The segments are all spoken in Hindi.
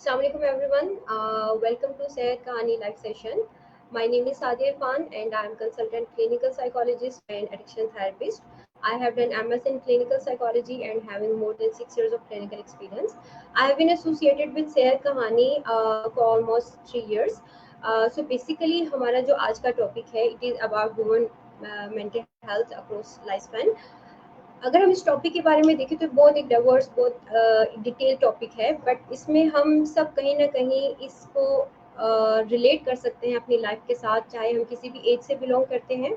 Assalamualaikum everyone. Welcome to Sehat Kahani live session. My name is Sadia Irfan and I am consultant clinical psychologist and addiction therapist. I have done MS in clinical psychology and having more than 6 years of clinical experience. I have been associated with Sehat Kahani for almost 3 years. So basically हमारा जो आज का topic है, it is about women mental health across lifespan. अगर हम इस टॉपिक के बारे में देखें तो बहुत एक डाइवर्स बहुत डिटेल टॉपिक है, बट इसमें हम सब कहीं ना कहीं इसको रिलेट कर सकते हैं अपनी लाइफ के साथ, चाहे हम किसी भी एज से बिलोंग करते हैं,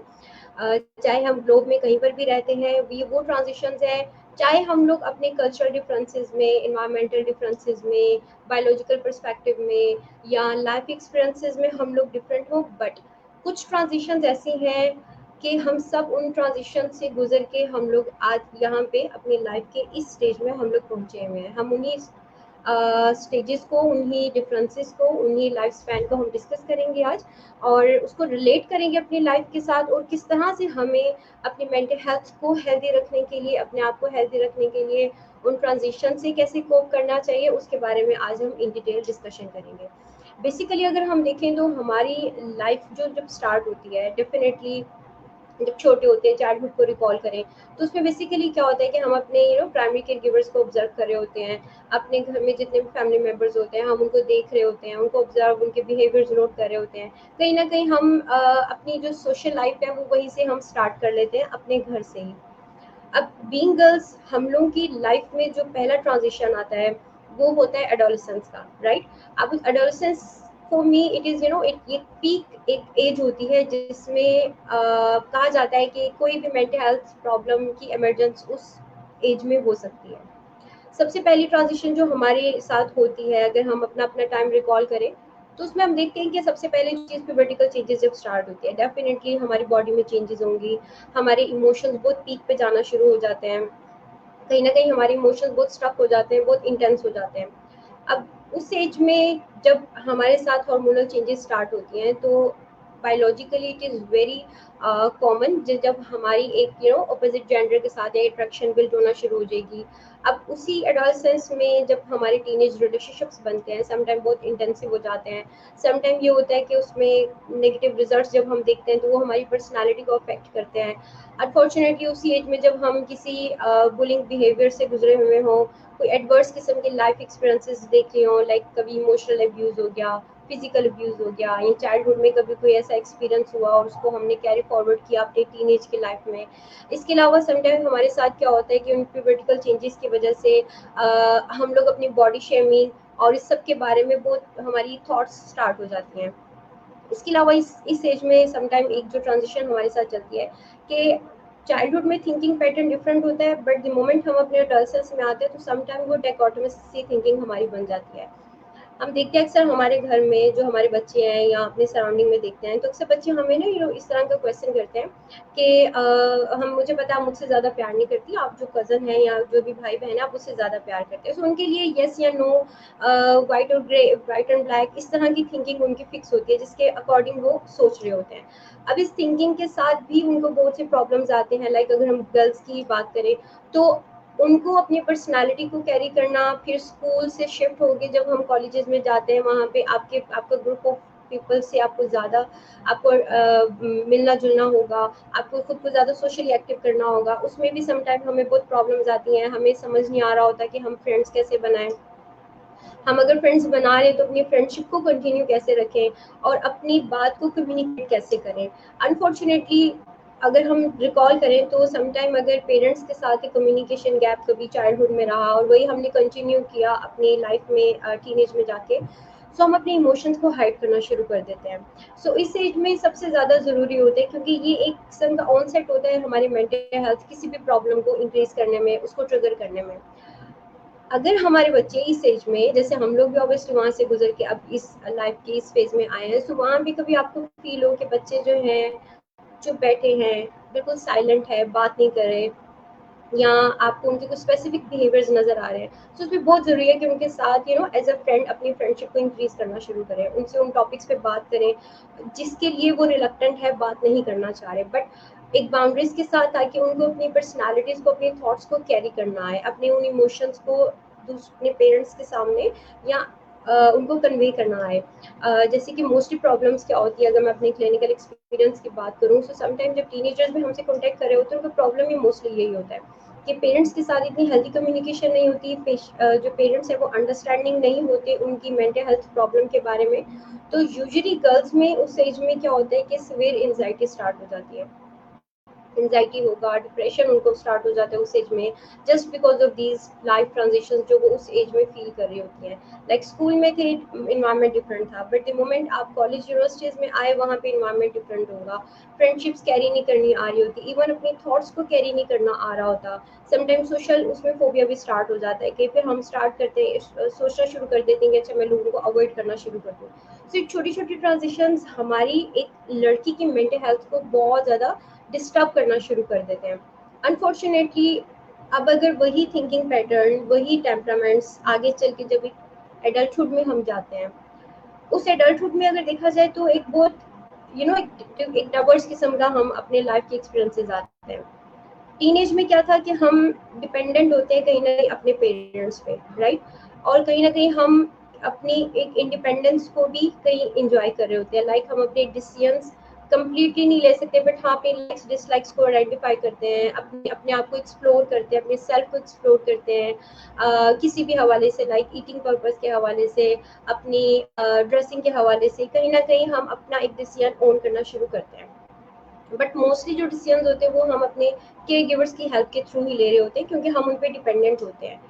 चाहे हम ग्लोब में कहीं पर भी रहते हैं, वो ट्रांजिशंस है, चाहे हम लोग अपने कल्चरल डिफरेंसेस में, इन्वायरमेंटल डिफरेंसेस में, बायोलॉजिकल पर्सपेक्टिव में या लाइफ एक्सपीरियंसेस में हम लोग डिफरेंट हो, बट कुछ ट्रांजिशंस ऐसी हैं कि हम सब उन ट्रांजिशन से गुजर के हम लोग आज यहाँ पे अपनी लाइफ के इस स्टेज में हम लोग पहुँचे हुए हैं। हम उन्हीं स्टेजेस को, उन्हीं डिफरेंसेस को, उन्हीं लाइफ स्पैन को हम डिस्कस करेंगे आज, और उसको रिलेट करेंगे अपनी लाइफ के साथ, और किस तरह से हमें अपनी मेंटल हेल्थ को हेल्दी रखने के लिए, अपने आप को हेल्दी रखने के लिए उन ट्रांजिशन से कैसे कोप करना चाहिए, उसके बारे में आज हम इन डिटेल डिस्कशन करेंगे। बेसिकली अगर हम देखें तो हमारी लाइफ जो जब स्टार्ट होती है, डेफिनेटली जब छोटे होते हैं, चाइल्डहुड को रिकॉल करें, तो उसमें बेसिकली क्या होता है कि हम अपने प्राइमरी केयर गिवर्स को ऑब्जर्व कर रहे होते हैं। अपने घर में जितने भी फैमिली मेम्बर्स होते हैं, हम उनको देख रहे होते हैं, उनको ऑब्जर्व, उनके बिहेवियर्स नोट कर रहे होते हैं। कहीं ना कहीं हम अपनी जो सोशल लाइफ है वो वहीं से हम स्टार्ट कर लेते हैं, अपने घर से ही। अब बीइंग गर्ल्स, हम लोगों की लाइफ में जो पहला ट्रांजिशन आता है वो होता है एडोलेसेंस का, राइट। अब adolescence for me it is एक पीक, एक एज होती है जिसमें कहा जाता है कि कोई भी मेंटल हेल्थ प्रॉब्लम की इमरजेंस उस एज में हो सकती है। सबसे पहली ट्रांजिशन जो हमारे साथ होती है, अगर हम अपना अपना टाइम रिकॉल करें, तो उसमें हम देखते हैं कि सबसे पहले चीज़ प्यूबर्टिकल चेंजेस जब स्टार्ट होती है, डेफिनेटली हमारी बॉडी में चेंजेस होंगी, हमारे इमोशंस बहुत पीक पे जाना शुरू हो जाते हैं, कहीं ना कहीं हमारे इमोशंस बहुत स्ट्रक हो जाते हैं, बहुत इंटेंस हो जाते हैं। अब उस एज में जब हमारे साथ हार्मोनल चेंजेस स्टार्ट होती हैं, तो biologically it is very common, जब हमारी एक ऑपोजिट जेंडर के साथ एक अट्रैक्शन बिल्ड होना शुरू हो जाएगी। अब उसी एडोलसेंस में जब हमारे टीनेज रिलेशनशिप्स बनते हैं, समटाइम बहुत इंटेंसिव हो जाते हैं, समटाइम ये होता है कि उसमें नेगेटिव रिजल्ट्स जब हम देखते हैं तो वो हमारी पर्सनालिटी को अफेक्ट करते हैं। अनफॉर्चुनेटली उसी एज में जब हम किसी बुलिंग बिहेवियर से गुजरे हुए हों, कोई एडवर्स किस्म के लाइफ एक्सपीरियंसेस देख रहे हो, लाइक कभी इमोशनल अब्यूज़ हो गया, फिजिकल अब्यूज़ हो गया, या चाइल्डहुड में कभी कोई ऐसा एक्सपीरियंस हुआ और उसको हमने कैरी फॉरवर्ड किया अपने टीनेज के लाइफ में। इसके अलावा समटाइम हमारे साथ क्या होता है कि उन प्यूबर्टिकल चेंजेस की वजह से हम लोग अपनी बॉडी शेमिंग और इस सब के बारे में बहुत हमारी थॉट्स स्टार्ट हो जाती हैं। इसके अलावा इस एज में समटाइम एक जो ट्रांजिशन हमारे साथ चलती है कि चाइल्डहुड में थिंकिंग पैटर्न डिफरेंट होता है, बट द मोमेंट हम अपने अडल्टनेस में आते हैं तो समटाइम वो डायकोटोमस सी थिंकिंग हमारी बन जाती है। हम देखते हैं अक्सर हमारे घर में जो हमारे बच्चे हैं या अपने सराउंडिंग में देखते हैं, तो अक्सर बच्चे हमें ना इस तरह का क्वेश्चन करते हैं कि हम, मुझे पता है आप मुझसे ज़्यादा प्यार नहीं करती, आप जो कज़न है या जो भी भाई बहन है आप उससे ज़्यादा प्यार करते हैं। सो उनके लिए येस या नो, वाइट और ग्रे, वाइट एंड ब्लैक, इस तरह की थिंकिंग उनकी फिक्स होती है जिसके अकॉर्डिंग वो सोच रहे होते हैं। अब इस थिंकिंग के साथ भी उनको बहुत से प्रॉब्लम्स आते हैं, लाइक अगर हम गर्ल्स की बात करें तो उनको अपनी पर्सनालिटी को कैरी करना, फिर स्कूल से शिफ्ट होके जब हम कॉलेजेस में जाते हैं, वहाँ पे आपका ग्रुप ऑफ पीपल से आपको ज़्यादा आपको मिलना जुलना होगा, आपको खुद को ज़्यादा सोशली एक्टिव करना होगा। उसमें भी समटाइम हमें बहुत प्रॉब्लम्स आती हैं, हमें समझ नहीं आ रहा होता कि हम फ्रेंड्स कैसे बनाएं, हम अगर फ्रेंड्स बना रहे हैं तो अपनी फ्रेंडशिप को कंटिन्यू कैसे रखें और अपनी बात को कम्युनिकेट कैसे करें। अनफॉर्चुनेटली अगर हम रिकॉल करें तो समटाइम अगर पेरेंट्स के साथ कम्युनिकेशन गैप कभी चाइल्डहुड में रहा और वही हमने कंटिन्यू किया अपनी लाइफ में टीनेज में जाके, सो हम अपने इमोशंस को हाइड करना शुरू कर देते हैं। सो इस एज में सबसे ज़्यादा ज़रूरी होता है, क्योंकि ये एक किस्म का ऑनसेट होता है हमारी मेंटल हेल्थ किसी भी प्रॉब्लम को इंक्रीज करने में, उसको ट्रिगर करने में। अगर हमारे बच्चे इस एज में, जैसे हम लोग भी ऑब्वियसली वहाँ से गुजर के अब इस लाइफ के इस फेज में आए हैं, सो वहाँ भी कभी आपको फील हो कि बच्चे जो हैं चुप बैठे हैं, बिल्कुल साइलेंट है, बात नहीं कर रहे, या आपको उनके कुछ स्पेसिफिक बिहेवियर्स नजर आ रहे हैं, तो उसमें बहुत जरूरी है कि उनके साथ एज अ फ्रेंड अपनी फ्रेंडशिप को इंक्रीज करना शुरू करें, उनसे उन टॉपिक्स पे बात करें जिसके लिए वो रिलक्टेंट है, बात नहीं करना चाह रहे, बट एक बाउंड्रीज के साथ, ताकि उनको अपनी पर्सनालिटीज को, अपने थॉट्स को कैरी करना है, अपने उन इमोशंस को अपने पेरेंट्स के सामने या उनको कन्वे करना आए। जैसे कि मोस्टली प्रॉब्लम्स क्या होती है, अगर मैं अपने क्लिनिकल एक्सपीरियंस की बात करूँ, सो समटाइम जब टीनेजर्स भी हमसे कॉन्टैक्ट कर रहे होते हैं, उनका प्रॉब्लम ही मोस्टली यही होता है कि पेरेंट्स के साथ इतनी हेल्दी कम्युनिकेशन नहीं होती, जो पेरेंट्स हैं वो अंडरस्टैंडिंग नहीं होते उनकी मेंटल हेल्थ प्रॉब्लम के बारे में। तो यूजुअली गर्ल्स में उस एज में क्या होता है कि सिवियर एंजाइटी स्टार्ट हो जाती है, एंजाइटी होगा, डिप्रेशन उनको स्टार्ट हो जाता है उस एज में, just because of these life transition जो वो उस एज में फील कर रही होती हैं। लाइक स्कूल में थे इन्वायरमेंट डिफरेंट था, बट द मोमेंट आप कॉलेज यूनिवर्सिटीज में आए वहाँ पे इन्वायरमेंट डिफरेंट होगा, फ्रेंडशिप्स कैरी नहीं करनी आ रही होती, इवन अपने थॉट्स को कैरी नहीं करना आ रहा होता। समटाइम सोशल उसमें फोबिया भी स्टार्ट हो जाता है कि फिर हम स्टार्ट करते हैं, सोचना शुरू कर देते हैं कि अच्छा मैं लोगों को अवॉइड करना शुरू कर दूँ। तो छोटी छोटी ट्रांजिशंस हमारी एक लड़की की मेंटल हेल्थ को बहुत ज़्यादा डिस्टर्ब करना शुरू कर देते हैं। अनफॉर्चुनेटली अब अगर वही थिंकिंग पैटर्न, वही टेम्परामेंट्स आगे चल के जब एडल्टहुड में हम जाते हैं, उस एडल्टहुड में अगर देखा जाए तो एक बहुत एक डाइवर्स किस्म का हम अपने लाइफ के एक्सपीरियंसेस आते हैं। टीनेज में क्या था कि हम डिपेंडेंट होते हैं कहीं ना कहीं अपने पेरेंट्स पे, राइट, और कहीं ना कहीं हम अपनी एक इंडिपेंडेंस को भी कहीं इंजॉय कर रहे होते हैं। लाइक हम अपने डिसीजंस कंप्लीटली नहीं ले सकते, बट हाँ अपने लाइक्स डिसलाइक्स को आइडेंटिफाई करते हैं, अपने अपने आप को एक्सप्लोर करते हैं, अपने सेल्फ को एक्सप्लोर करते हैं, किसी भी हवाले से, लाइक ईटिंग पर्पस के हवाले से, अपनी ड्रेसिंग के हवाले से, कहीं ना कहीं हम अपना एक डिसीजन ओन करना शुरू करते हैं। बट मोस्टली जो डिसीजंस होते हैं वो हम अपने केयर गिवर्स की हेल्प के थ्रू ही ले रहे होते हैं, क्योंकि हम उन पर डिपेंडेंट होते हैं।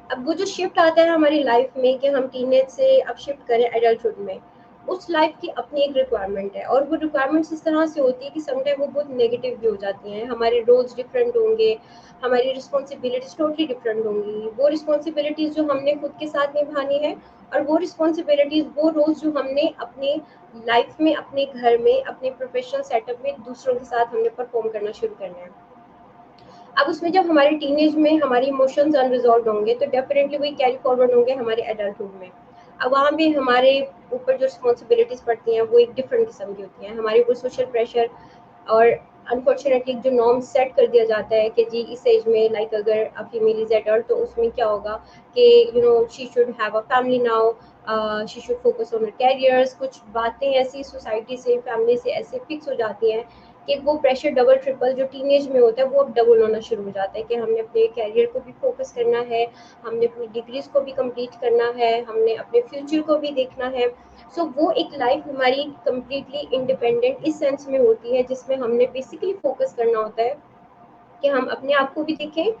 अब वो जो शिफ्ट आता है हमारी लाइफ में कि हम टीनेज से अब शिफ्ट करें एडल्टहुड में, उस लाइफ की अपनी एक रिक्वायरमेंट है, और वो रिक्वायरमेंट्स इस तरह से होती है कि समटाइम वो बहुत नेगेटिव भी हो जाती हैं। हमारे रोल्स डिफरेंट होंगे, हमारी रिस्पॉन्सिबिलिटीज टोटली डिफरेंट होंगी। वो रिस्पॉन्सिबिलिटीज जो हमने खुद के साथ निभानी है, और वो रिस्पॉन्सिबिलिटीज, वो रोल्स जो हमने अपने लाइफ में, अपने घर में, अपने प्रोफेशनल सेटअप में दूसरों के साथ हमने परफॉर्म करना शुरू करना है। अब उसमें जब हमारे टीनेज में हमारी इमोशंस अनरिजॉल्व होंगे, तो डेफिनेटली वही कैरी फॉरवर्ड होंगे हमारे एडल्टहुड में। अब वहाँ भी हमारे ऊपर जो रिस्पॉन्सिबिलिटीज पड़ती हैं वो एक डिफरेंट किस्म की होती हैं। हमारे ऊपर सोशल प्रेशर और अनफॉर्चुनेटली जो नॉर्म सेट कर दिया जाता है कि जी इस एज में, लाइक अगर अ फीमेल इज एडल्ट, तो उसमें क्या होगा कि she should have a family now, she should focus on her carriers. कुछ बातें ऐसी सोसाइटी से, फैमिली से ऐसे फिक्स हो जाती हैं कि वो प्रेशर डबल ट्रिपल जो टीनेज में होता है वो अब डबल होना शुरू हो जाता है कि हमने अपने कैरियर को भी फोकस करना है, हमने अपनी डिग्रीज को भी कंप्लीट करना है, हमने अपने फ्यूचर को भी देखना है। सो वो एक लाइफ हमारी कंप्लीटली इंडिपेंडेंट इस सेंस में होती है, जिसमें हमने बेसिकली फोकस करना होता है कि हम अपने आप को भी देखें,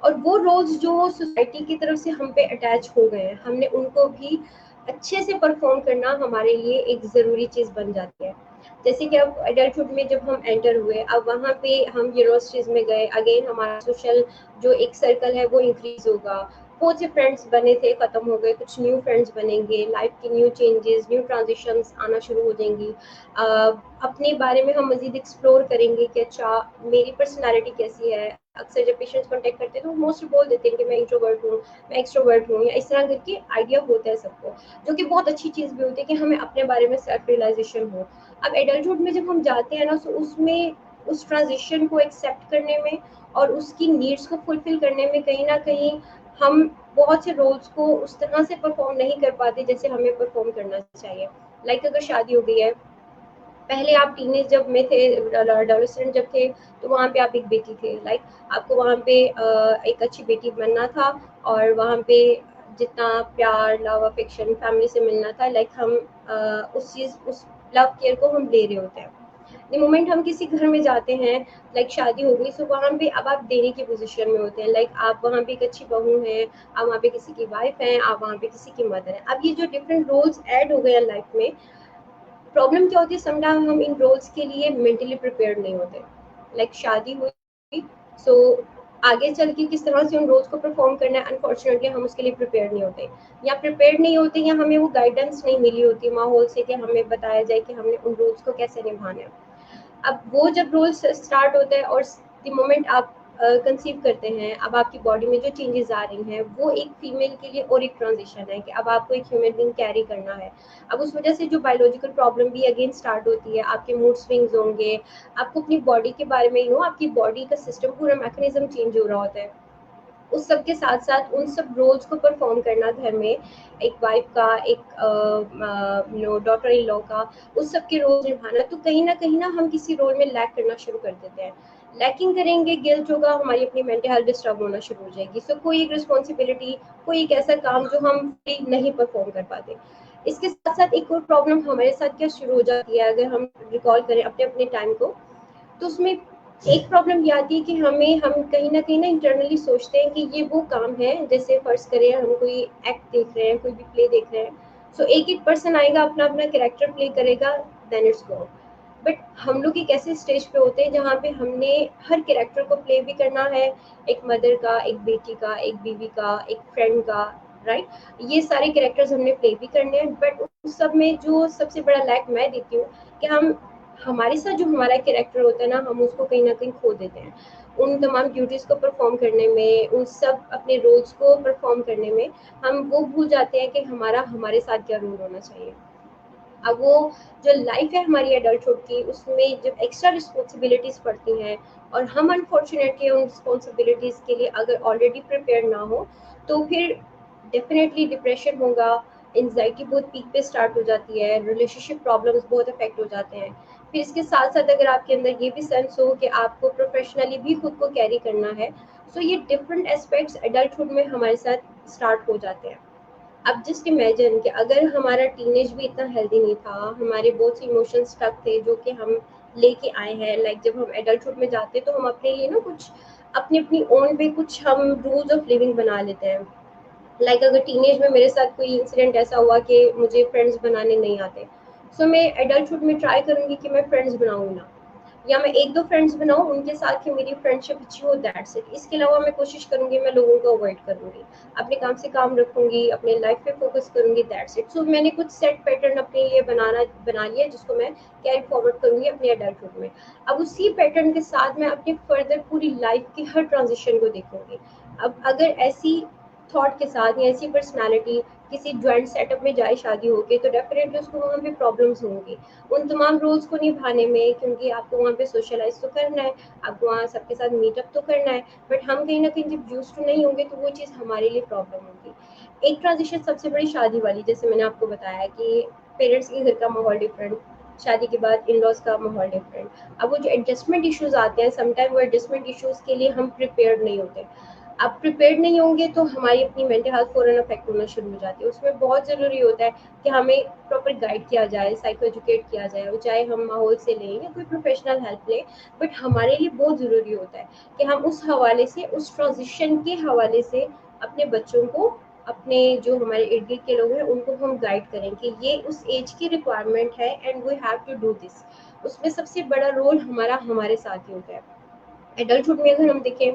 और वो रोल्स जो सोसाइटी की तरफ से हम पे अटैच हो गए हैं, हमने उनको भी अच्छे से परफॉर्म करना हमारे लिए एक ज़रूरी चीज़ बन जाती है। जैसे कि अब एडल्टहुड में जब हम एंटर हुए, अब वहाँ पे हम यूनिवर्सिटीज़ में गए, अगेन हमारा सोशल जो एक सर्कल है वो इंक्रीज होगा। बहुत से फ्रेंड्स बने थे, ख़त्म हो गए, कुछ न्यू फ्रेंड्स बनेंगे, लाइफ की न्यू चेंजेस, न्यू ट्रांजिशंस आना शुरू हो जाएंगी। अपने बारे में हम मज़ीद एक्सप्लोर करेंगे कि अच्छा मेरी पर्सनालिटी कैसी है। अक्सर जब पेशेंट्स कॉन्टेक्ट करते हैं तो मोस्ट बोल देते हैं कि मैं इंट्रोवर्ट हूँ, मैं एक्सट्रोवर्ट हूँ, या इस तरह करके आइडिया होता है सबको, जो कि बहुत अच्छी चीज़ भी होती है कि हमें अपने बारे में सेल्फ रियलाइजेशन हो। अब एडल्टहुड में जब हम जाते हैं ना, तो उसमें उस ट्रांजिशन को एक्सेप्ट करने में और उसकी नीड्स को फुलफिल करने में कहीं ना कहीं हम बहुत से रोल्स को उस तरह से परफॉर्म नहीं कर पाते जैसे हमें परफॉर्म करना चाहिए। लाइक अगर शादी हो गई है, पहले आप टीनेज जब में थे, एडोलेसेंट जब थे, तो वहाँ पे आप एक बेटी थे, लाइक आपको वहाँ पे एक अच्छी बेटी बनना था, और वहाँ पे जितना प्यार, लव, अफेक्शन फैमिली से मिलना था, लाइक हम उस लव केयर को हम ले रहे होते हैं। द मोमेंट हम किसी घर में जाते हैं, लाइक शादी हो गई, सो वहाँ पे अब आप देने की पोजीशन में होते हैं, लाइक आप वहाँ पे एक अच्छी बहू हैं, आप वहाँ पे किसी की वाइफ हैं, आप वहाँ पे किसी की मदर हैं। अब ये जो डिफरेंट रोल्स ऐड हो गए हैं लाइफ में, प्रॉब्लम क्या होती है, समटाइम हम इन रोल्स के लिए मेंटली प्रिपेयर्ड नहीं होते। लाइक शादी हुई, सो आगे चल के किस तरह से उन रोल्स को परफॉर्म करना है, अनफॉर्चुनेटली हम उसके लिए प्रिपेयर नहीं होते, या प्रिपेयर्ड नहीं होते, या हमें वो गाइडेंस नहीं मिली होती माहौल से कि हमें बताया जाए कि हमने उन रोल्स को कैसे निभाना है। अब वो जब रोल्स स्टार्ट होता है, और द मोमेंट आप कंसीव करते हैं, अब आपकी बॉडी में जो चेंजेस आ रही हैं, वो एक फीमेल के लिए और एक ट्रांजिशन है कि अब आपको एक ह्यूमन बीइंग कैरी करना है। अब उस वजह से जो बायोलॉजिकल प्रॉब्लम भी अगेन स्टार्ट होती है, आपके मूड स्विंग्स होंगे, आपको अपनी बॉडी के बारे में आपकी बॉडी का सिस्टम, पूरा मैकेनिज्म चेंज हो रहा होता है। उस सब के साथ साथ उन सब रोल्स को परफॉर्म करना घर में, एक वाइफ का, एक डॉटर इन लॉ का, उस सब के रोल निभाना, तो कहीं ना हम किसी रोल में लैक करना शुरू कर देते हैं। लैकिंग करेंगे, गिल्ट होगा, हमारी अपनी मेंटल हेल्थ डिस्टर्ब होना शुरू हो जाएगी। सो कोई एक रिस्पॉन्सिबिलिटी, कोई एक ऐसा काम जो हम नहीं परफॉर्म कर पाते। इसके साथ साथ एक और प्रॉब्लम हमारे साथ क्या शुरू हो जाती है, अगर हम रिकॉल करें अपने अपने टाइम को, तो उसमें एक प्रॉब्लम ये आती है कि हम कहीं ना इंटरनली सोचते हैं कि ये वो काम है, जैसे फर्ज करें हम कोई एक्ट देख रहे हैं, कोई भी प्ले देख रहे हैं, सो एक एक पर्सन आएगा, अपना अपना कैरेक्टर प्ले करेगा, देन इट्स गो। बट हम लोग एक ऐसे स्टेज पे होते हैं जहाँ पे हमने हर कैरेक्टर को प्ले भी करना है, एक मदर का, एक बेटी का, एक बीवी का, एक फ्रेंड का, राइट। ये सारे कैरेक्टर्स हमने प्ले भी करने हैं, बट उस सब में जो सबसे बड़ा लैक मैं देती हूँ कि हम हमारे साथ जो हमारा कैरेक्टर होता है ना, हम उसको कहीं ना कहीं खो देते हैं उन तमाम ड्यूटीज को परफॉर्म करने में, उन सब अपने रोल्स को परफॉर्म करने में। हम वो भूल जाते हैं कि हमारा हमारे साथ क्या रोल होना चाहिए। अब वो जो लाइफ है हमारी एडल्टहुड की, उसमें जब एक्स्ट्रा रिस्पॉन्सिबिलिटीज पड़ती हैं और हम अनफॉर्चुनेटली उन रिस्पॉन्सिबिलिटीज के लिए अगर ऑलरेडी प्रिपेयर ना हो, तो फिर डेफिनेटली डिप्रेशन होगा, एंजाइटी बहुत पीक पे स्टार्ट हो जाती है, रिलेशनशिप प्रॉब्लम्स बहुत अफेक्ट हो जाते हैं। फिर इसके साथ साथ अगर आपके अंदर ये भी सेंस हो कि आपको प्रोफेशनली भी खुद को कैरी करना है, सो ये डिफरेंट एस्पेक्ट्स एडल्टहुड में हमारे साथ स्टार्ट हो जाते हैं। अब जस्ट इमेजिन कि अगर हमारा टीनेज भी इतना हेल्दी नहीं था, हमारे बहुत से इमोशंस स्टक थे जो कि हम लेके आए हैं, लाइक जब हम एडल्टहुड में जाते हैं तो हम अपने लिए ना कुछ अपनी अपनी ओन पे कुछ हम रूल्स ऑफ लिविंग बना लेते हैं। लाइक अगर टीनेज में मेरे साथ कोई इंसिडेंट ऐसा हुआ कि मुझे फ्रेंड्स बनाने नहीं आते, सो मैं एडल्टहुड में ट्राई करूंगी कि मैं फ्रेंड्स बनाऊँ ना, या मैं एक दो फ्रेंड्स बनाऊं उनके साथ कि मेरी फ्रेंडशिप अच्छी हो, दैट्स इट। इसके अलावा मैं कोशिश करूंगी मैं लोगों को अवॉइड करूंगी, अपने काम से काम रखूंगी, अपने लाइफ पे फोकस करूंगी, दैट्स इट। सो मैंने कुछ सेट पैटर्न अपने लिए बना लिया जिसको मैं कैरी फॉरवर्ड करूंगी अपने एडल्टहुड में। अब उसी पैटर्न के साथ मैं अपनी फर्दर पूरी लाइफ की हर ट्रांजिशन को देखूंगी। अब अगर ऐसी थॉट के साथ या ऐसी पर्सनालिटी किसी ज्वाइंट सेटअप में जाए शादी होके, तो डेफिनेटली उसको वहाँ पे प्रॉब्लम्स होंगी उन तमाम रोल्स को निभाने में, क्योंकि आपको वहाँ पे सोशलाइज तो करना है, आपको वहाँ सबके साथ मीटअप तो करना है। बट हम कहीं ना कहीं जब यूज टू नहीं होंगे तो वो चीज़ हमारे लिए प्रॉब्लम होगी। एक ट्रांजिशन सबसे बड़ी शादी वाली, जैसे मैंने आपको बताया कि पेरेंट्स के घर का माहौल डिफरेंट, शादी के बाद इन लॉज का माहौल डिफरेंट। अब वो जो एडजस्टमेंट इश्यूज आते हैं, समटाइम वो एडजस्टमेंट इश्यूज के लिए हम प्रिपेयर्ड नहीं होते। आप प्रिपेयर्ड नहीं होंगे तो हमारी अपनी मेंटल हेल्थ फ़ौरन अफेक्ट होना शुरू हो जाती है। उसमें बहुत ज़रूरी होता है कि हमें प्रॉपर गाइड किया जाए, साइको एजुकेट किया जाए, वो चाहे हम माहौल से लें या कोई प्रोफेशनल हेल्प लें। बट हमारे लिए बहुत ज़रूरी होता है कि हम उस हवाले से, उस ट्रांजिशन के हवाले से अपने बच्चों को, अपने जो हमारे इर्द गिर्द के लोग हैं उनको हम गाइड करें कि ये उस एज की रिक्वायरमेंट है and we have to do this. उसमें सबसे बड़ा रोल हमारा हमारे साथ ही होता है। एडल्टहुड में अगर हम देखें,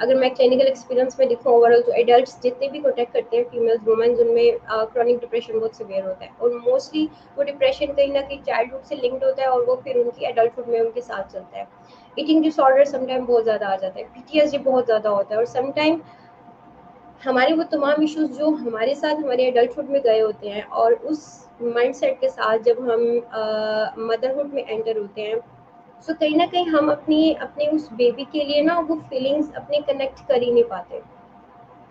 अगर मैं क्लिनिकल एक्सपीरियंस में देखूँ ओवरऑल, तो एडल्ट्स जितने भी कॉन्टेक्ट करते हैं फीमेल्स वुमेन्स, उनमें क्रॉनिक डिप्रेशन बहुत सीवियर होता है, और मोस्टली वो डिप्रेशन कहीं ना कहीं चाइल्डहुड से लिंक्ड होता है और वो फिर उनकी एडल्टहुड में उनके साथ चलता है। ईटिंग डिसऑर्डर समटाइम बहुत ज़्यादा आ जाता है, पीटीएसडी बहुत ज़्यादा होता है, और समटाइम हमारे वो तमाम इश्यूज जो हमारे साथ हमारे एडल्टहुड में गए होते हैं, और उस माइंडसेट के साथ जब हम मदरहुड में एंटर होते हैं, सो कहीं ना कहीं हम अपनी अपने उस बेबी के लिए ना वो फीलिंग्स अपने कनेक्ट कर ही नहीं पाते।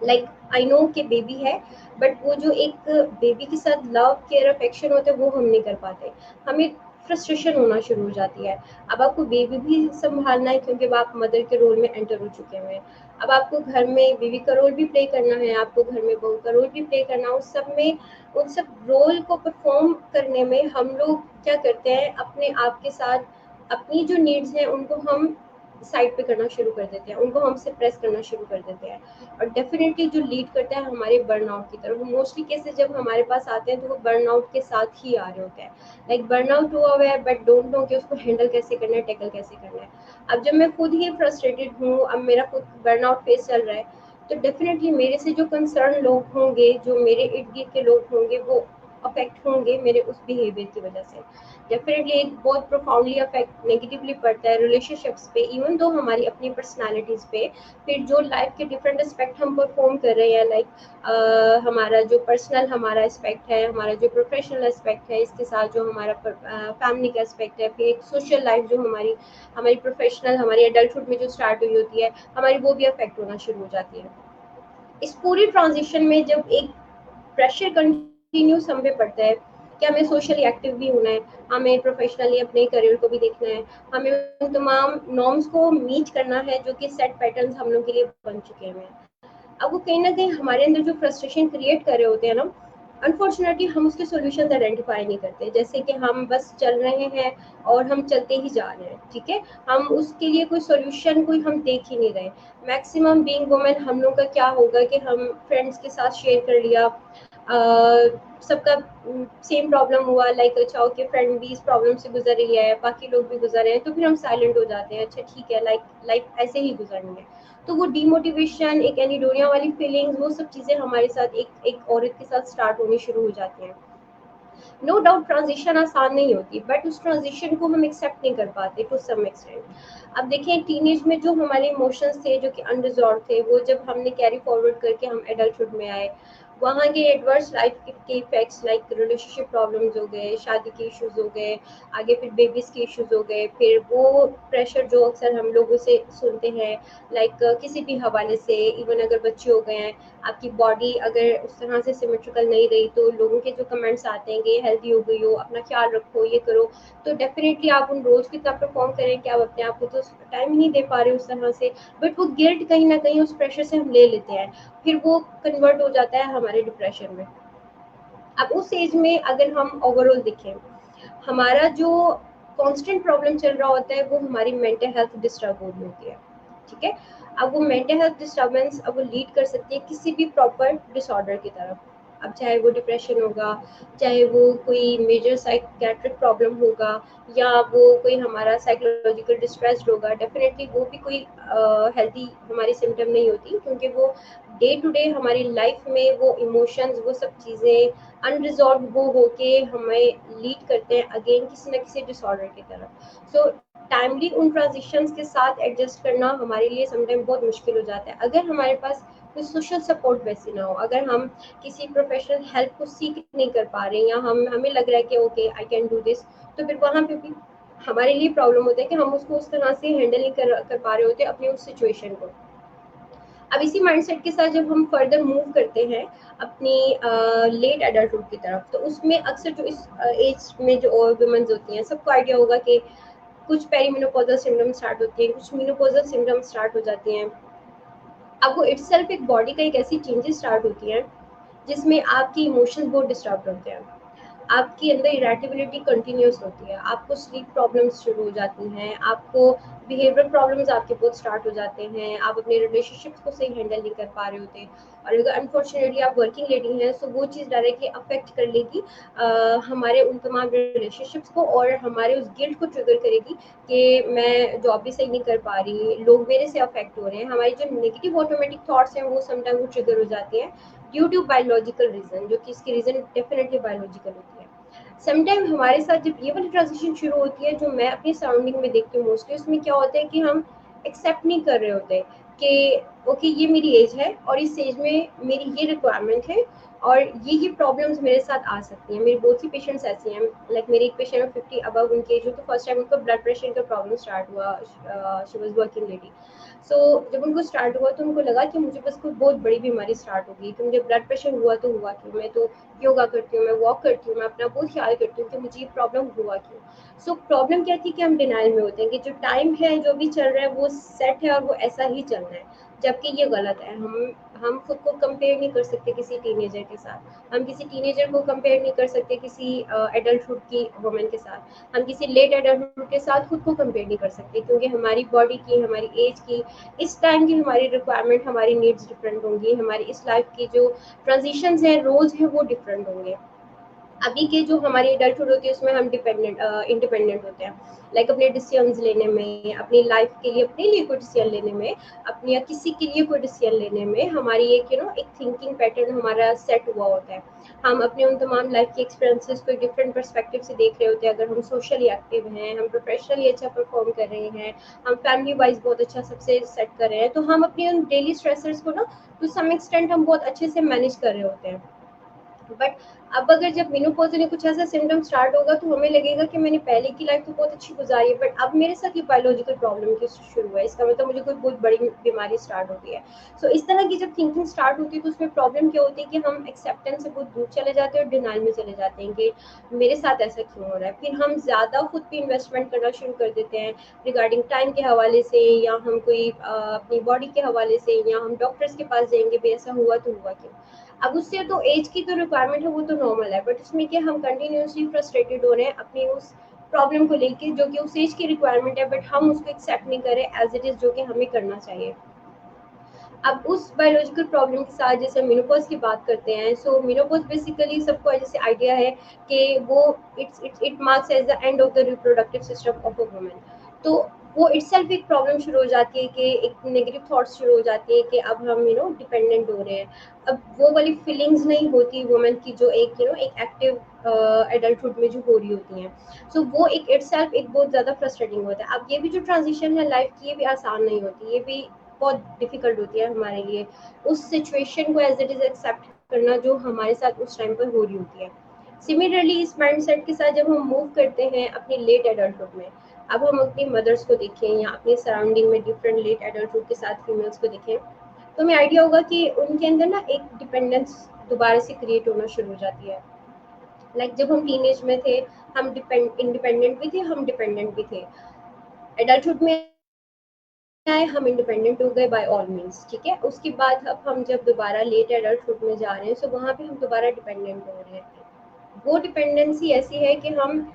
लाइक आई नो कि बेबी है, बट वो जो एक बेबी के साथ लव केयर अफेक्शन होता है वो हम नहीं कर पाते। हमें फ्रस्ट्रेशन होना शुरू हो जाती है। अब आपको बेबी भी संभालना है क्योंकि अब आप मदर के रोल में एंटर हो चुके हैं। अब आपको घर में बेबी का रोल भी प्ले करना है, आपको घर में बहू का रोल भी प्ले करना है। उस सब में, उन सब रोल को परफॉर्म करने में हम लोग क्या करते हैं, अपने आप के साथ अपनी जो नीड्स हैं उनको हम साइड पे करना शुरू कर देते हैं, उनको हम सप्रेस करना शुरू कर देते हैं। और डेफिनेटली जो लीड करता है हमारे बर्नआउट की तरफ। मोस्टली केसेस जब हमारे पास आते हैं तो वो बर्नआउट के साथ ही आ रहे होते हैं। लाइक बर्नआउट हुआ हुआ है बट डोंट नो कि उसको हैंडल कैसे करना है, टैकल कैसे करना है। अब जब मैं खुद ही फ्रस्ट्रेटेड हूँ, अब मेरा खुद बर्नआउट फेस चल रहा है, तो डेफिनेटली मेरे से जो कंसर्न लोग होंगे, जो मेरे इर्द गिर्द के लोग होंगे, वो अफेक्ट होंगे मेरे उस बिहेवियर की वजह से। डेफिनेटली एक बहुत प्रोफाउंडली अफेक्ट नेगेटिवली पड़ता है रिलेशनशिप्स पे, इवन दो हमारी अपनी पर्सनालिटीज़ पे। फिर जो लाइफ के डिफरेंट एस्पेक्ट हम परफॉर्म कर रहे हैं, लाइक हमारा जो पर्सनल हमारा एस्पेक्ट है, हमारा जो प्रोफेशनल एस्पेक्ट है, इसके साथ जो हमारा फैमिली का एस्पेक्ट है, फिर एक सोशल लाइफ जो हमारी हमारी प्रोफेशनल हमारी एडल्टहुड में जो स्टार्ट हुई होती है हमारी, वो भी अफेक्ट होना शुरू हो जाती है। इस पूरी ट्रांजिशन में जब एक प्रेशर कंटिन्यूस हम पे पड़ता है कि हमें सोशली एक्टिव भी होना है, हमें प्रोफेशनली अपने करियर को भी देखना है, हमें उन तमाम नॉर्म्स को मीट करना है जो कि सेट पैटर्न्स हम लोग के लिए बन चुके हैं। अब वो कहीं ना कहीं हमारे अंदर जो फ्रस्ट्रेशन क्रिएट कर रहे होते हैं ना, अनफॉर्चुनेटली हम उसके सॉल्यूशन आइडेंटिफाई नहीं करते, जैसे कि हम बस चल रहे हैं और हम चलते ही जा रहे हैं, ठीक है, हम उसके लिए कोई सॉल्यूशन कोई हम देख ही नहीं रहे। मैक्सिमम बीइंग वुमेन हम लोग का क्या होगा कि हम फ्रेंड्स के साथ शेयर कर लिया, सबका सेम प्रॉब्लम हुआ, लाइक अच्छा ओके फ्रेंड भी इस प्रॉब्लम से गुजर रही है, बाकी लोग भी गुजर रहे हैं, तो फिर हम साइलेंट हो जाते हैं, अच्छा ठीक है, लाइफ ऐसे ही गुजरनी है। तो वो डीमोटिवेशन, एक एनिडोनिया वाली फीलिंग्स, वो सब चीज़ें हमारे साथ एक औरत के साथ स्टार्ट होनी शुरू हो जाती हैं। नो डाउट ट्रांजिशन आसान नहीं होती, बट उस ट्रांजिशन को हम एक्सेप्ट नहीं कर पाते टू सम एक्सटेंट। अब देखिए टीनेज में जो हमारे इमोशंस थे जो कि अनरिजॉल्व थे, वो जब हमने कैरी फॉरवर्ड करके हम एडल्टहुड में आए, वहाँ के एडवर्स लाइफ के इफेक्ट्स लाइक रिलेशनशिप प्रॉब्लम्स हो गए, शादी के इश्यूज हो गए, आगे फिर बेबीज के इश्यूज हो गए, फिर वो प्रेशर जो अक्सर हम लोगों से सुनते हैं, लाइक किसी भी हवाले से, इवन अगर बच्चे हो गए हैं, आपकी बॉडी अगर उस तरह से सिमेट्रिकल नहीं रही, तो लोगों के जो कमेंट्स आते हैं कि हेल्दी हो गई हो, अपना ख्याल रखो, ये करो, तो डेफिनेटली आप उन रोज की तरह परफॉर्म करें कि आप अपने आप को तो टाइम ही नहीं दे पा रहे उस तरह से, बट वो गिल्ट कहीं ना कहीं उस प्रेशर से हम ले लेते हैं, फिर वो कन्वर्ट हो जाता है हमारे डिप्रेशन में। अब उस एज में अगर हम ओवरऑल देखें, हमारा जो कांस्टेंट प्रॉब्लम चल रहा होता है वो हमारी मेंटल हेल्थ डिस्टर्ब हो रही होती है, ठीक है। अब वो मेंटल हेल्थ डिस्टर्बेंस अब वो लीड कर सकती है किसी भी प्रॉपर डिसऑर्डर की तरफ। अब चाहे वो डिप्रेशन होगा, चाहे वो कोई मेजर साइकेट्रिक प्रॉब्लम होगा, या वो कोई हमारा साइकोलॉजिकल डिस्ट्रेस्ड होगा, डेफिनेटली वो भी कोई हेल्दी हमारी सिम्टम नहीं होती, क्योंकि वो डे टू डे हमारी लाइफ में वो इमोशंस, वो सब चीज़ें अनरिजॉल्व वो होके हमें लीड करते हैं अगेन किसी न किसी डिसऑर्डर की तरफ। सो टाइमली उन ट्रांजिशंस के साथ एडजस्ट करना हमारे लिए समटाइम बहुत मुश्किल हो जाता है, अगर हमारे पास कोई सोशल सपोर्ट वैसे ना हो, अगर हम किसी प्रोफेशनल हेल्प को सीख नहीं कर पा रहे हैं, या हमें लग रहा है कि okay I can do this, तो फिर वहाँ पे भी हमारे लिए प्रॉब्लम होता है कि हम उसको उस तरह से हैंडल नहीं कर पा रहे होते अपनी उस सिचुएशन को। अब इसी माइंडसेट के साथ जब हम फर्दर मूव करते हैं अपनी लेट एडल्टहुड की तरफ, तो उसमें अक्सर जो इस एज में जो और वुमेन्स होती हैं, सबको आइडिया होगा कि कुछ पेरीमेनोपॉजल सिम्टम्स स्टार्ट होती हैं, कुछ मेनोपॉजल सिम्टम्स स्टार्ट हो जाती हैं। अब वो इटसेल्फ एक बॉडी का एक ऐसी चेंजेस स्टार्ट होती हैं जिसमें आपकी इमोशंस बहुत डिस्टर्ब होते हैं, आपके अंदर इरेटेबिलिटी कंटिन्यूस होती है, आपको स्लीप प्रॉब्लम्स शुरू हो जाती हैं, आपको बिहेवियर प्रॉब्लम्स आपके बहुत स्टार्ट हो जाते हैं, आप अपने रिलेशनशिप्स को सही हैंडल नहीं कर पा रहे होते, और अगर अनफॉर्चुनेटली आप वर्किंग लेडी हैं तो वो चीज़ डायरेक्टली अफेक्ट कर लेगी हमारे उन तमाम रिलेशनशिप्स को, और हमारे उस गिल्ट को ट्रिगर करेगी कि मैं जॉब भी सही नहीं कर पा रही, लोग मेरे से अफेक्ट हो रहे हैं, हमारी जो नेगेटिव ऑटोमेटिक थॉट्स हैं वो समटाइम वो ट्रिगर हो जाती हैं ड्यू टू बायोलॉजिकल रीजन, जो कि इसकी रीजन डेफिनेटली बायोलॉजिकल होती है। समटाइम हमारे साथ जब ये वाली ट्रांजिशन शुरू होती है, जो मैं अपनी सराउंडिंग में देखती हूँ मोस्टली, उसमें क्या होता है कि हम एक्सेप्ट नहीं कर रहे होते कि ओके ये मेरी एज है और इस एज में मेरी ये रिक्वायरमेंट है और ये प्रॉब्लम्स मेरे साथ आ सकती हैं। मेरी बहुत सी पेशेंट्स ऐसी हैं, लाइक मेरी एक पेशेंट है 50 अबव उनकी एज हो, तो फर्स्ट टाइम उनको ब्लड प्रेशर का प्रॉब्लम स्टार्ट हुआ, शी वाज वर्किंग लेडी। सो जब उनको स्टार्ट हुआ तो उनको लगा कि मुझे बस कोई बहुत बड़ी बीमारी स्टार्ट हो गई, कि मुझे ब्लड प्रेशर हुआ तो हुआ क्यों, मैं तो योगा करती हूँ, मैं वॉक करती हूँ, मैं अपना बहुत ख्याल करती हूँ, कि मुझे ये प्रॉब्लम हुआ क्यों। सो प्रॉब्लम क्या थी कि हम डिनाइल में होते हैं कि जो टाइम है जो भी चल रहा है वो सेट है और वो ऐसा ही चलना है, जबकि ये गलत है। हम खुद को कंपेयर नहीं कर सकते किसी टीनेजर के साथ, हम किसी टीनेजर को कंपेयर नहीं कर सकते किसी एडल्टहुड की वुमेन के साथ, हम किसी लेट एडल्टहुड के साथ खुद को कंपेयर नहीं कर सकते, क्योंकि हमारी बॉडी की, हमारी एज की, इस टाइम की हमारी रिक्वायरमेंट, हमारी नीड्स डिफरेंट होंगी, हमारी इस लाइफ की जो ट्रांजिशंस हैं, रोज है, वो डिफरेंट होंगे। अभी के जो हमारी एडल्टहुड होती है उसमें हम इंडिपेंडेंट होते हैं, लाइक अपने डिसीजंस लेने में, अपनी लाइफ के लिए, अपने लिए कोई डिसीजन लेने में, अपने या किसी के लिए कोई डिसीजन लेने में, हमारी एक एक थिंकिंग पैटर्न हमारा सेट हुआ होता है। हम अपने उन तमाम लाइफ के एक्सपीरियंसेस को एक डिफरेंट पर्सपेक्टिव से देख रहे होते हैं। अगर हम सोशली एक्टिव हैं, हम प्रोफेशनली अच्छा परफॉर्म कर रहे हैं, हम फैमिली वाइज बहुत अच्छा सबसे सेट कर रहे हैं, तो हम अपने उन डेली स्ट्रेसर्स को ना टू सम एक्सटेंट हम बहुत अच्छे से मैनेज कर रहे होते हैं। बट अब अगर जब मेनोपॉज में कुछ ऐसा सिम्टम स्टार्ट होगा तो हमें लगेगा कि मैंने पहले की लाइफ तो बहुत अच्छी गुजारी है, बट अब मेरे साथ ये बायोलॉजिकल प्रॉब्लम क्यों शुरू हुआ है, इसका मतलब मुझे कोई बहुत बड़ी बीमारी स्टार्ट हो गई है। सो इस तरह की जब थिंकिंग स्टार्ट होती है तो उसमें प्रॉब्लम क्या होती है कि हम एक्सेप्टेंस से बहुत दूर चले जाते हैं और डिनाइल में चले जाते हैं कि मेरे साथ ऐसा क्यों हो रहा है। फिर हम ज़्यादा खुद पे इन्वेस्टमेंट करना शुरू कर देते हैं रिगार्डिंग टाइम के हवाले से, या हम कोई अपनी बॉडी के हवाले से, या हम डॉक्टर्स के पास जाएंगे भाई ऐसा हुआ तो हुआ क्यों। अब उससे तो एज की तो रिक्वायरमेंट है वो तो नॉर्मल है, बट उसमें क्या हम कंटिन्यूसली फ्रस्ट्रेटेड हो रहे हैं अपनी उस प्रॉब्लम को लेके जो कि उस एज की रिक्वायरमेंट है, बट हम उसको एक्सेप्ट नहीं करें एज इट इज जो कि हमें करना चाहिए। अब उस बायोलॉजिकल प्रॉब्लम के साथ जैसे मेनोपॉज की बात करते हैं, सो मेनोपॉज बेसिकली सबको जैसे आइडिया है कि वो it marks as the end of the reproductive system of a woman. तो वो इटसेल्फ एक प्रॉब्लम शुरू हो जाती है कि एक नेगेटिव थॉट्स शुरू हो जाती है कि अब हम डिपेंडेंट हो रहे हैं। अब वो वाली फीलिंग्स नहीं होती वुमेन की जो एक एक एक्टिव एडल्टहुड में जो हो रही होती हैं। सो वो एक इटसेल्फ एक बहुत ज़्यादा फ्रस्ट्रेटिंग होता है। अब ये भी जो ट्रांजिशन है लाइफ की, ये भी आसान नहीं होती, ये भी बहुत डिफिकल्ट होती है हमारे लिए उस सिचुएशन को एज इट इज एक्सेप्ट करना जो हमारे साथ उस टाइम पर हो रही होती है। सिमिलरली इस माइंडसेट के साथ जब हम मूव करते हैं अपनी लेट एडल्टहुड में, अब हम अपनी मदर्स को देखें या अपनी सराउंडिंग में डिफरेंट लेट एडल्टहुड के साथ फीमेल्स को देखें, तो हमें आइडिया होगा कि उनके अंदर ना एक डिपेंडेंस दोबारा से क्रिएट होना शुरू हो जाती है। जब हम टीनेज में थे हम इंडिपेंडेंट भी थे, हम डिपेंडेंट भी थे। एडल्टहुड में आए हम इंडिपेंडेंट हो गए बाय ऑल मीन्स, ठीक है। उसके बाद अब हम जब दोबारा लेट एडल्टहुड में जा रहे हैं, सो वहाँ पे हम दोबारा डिपेंडेंट हो रहे हैं। वो डिपेंडेंसी ऐसी है कि हम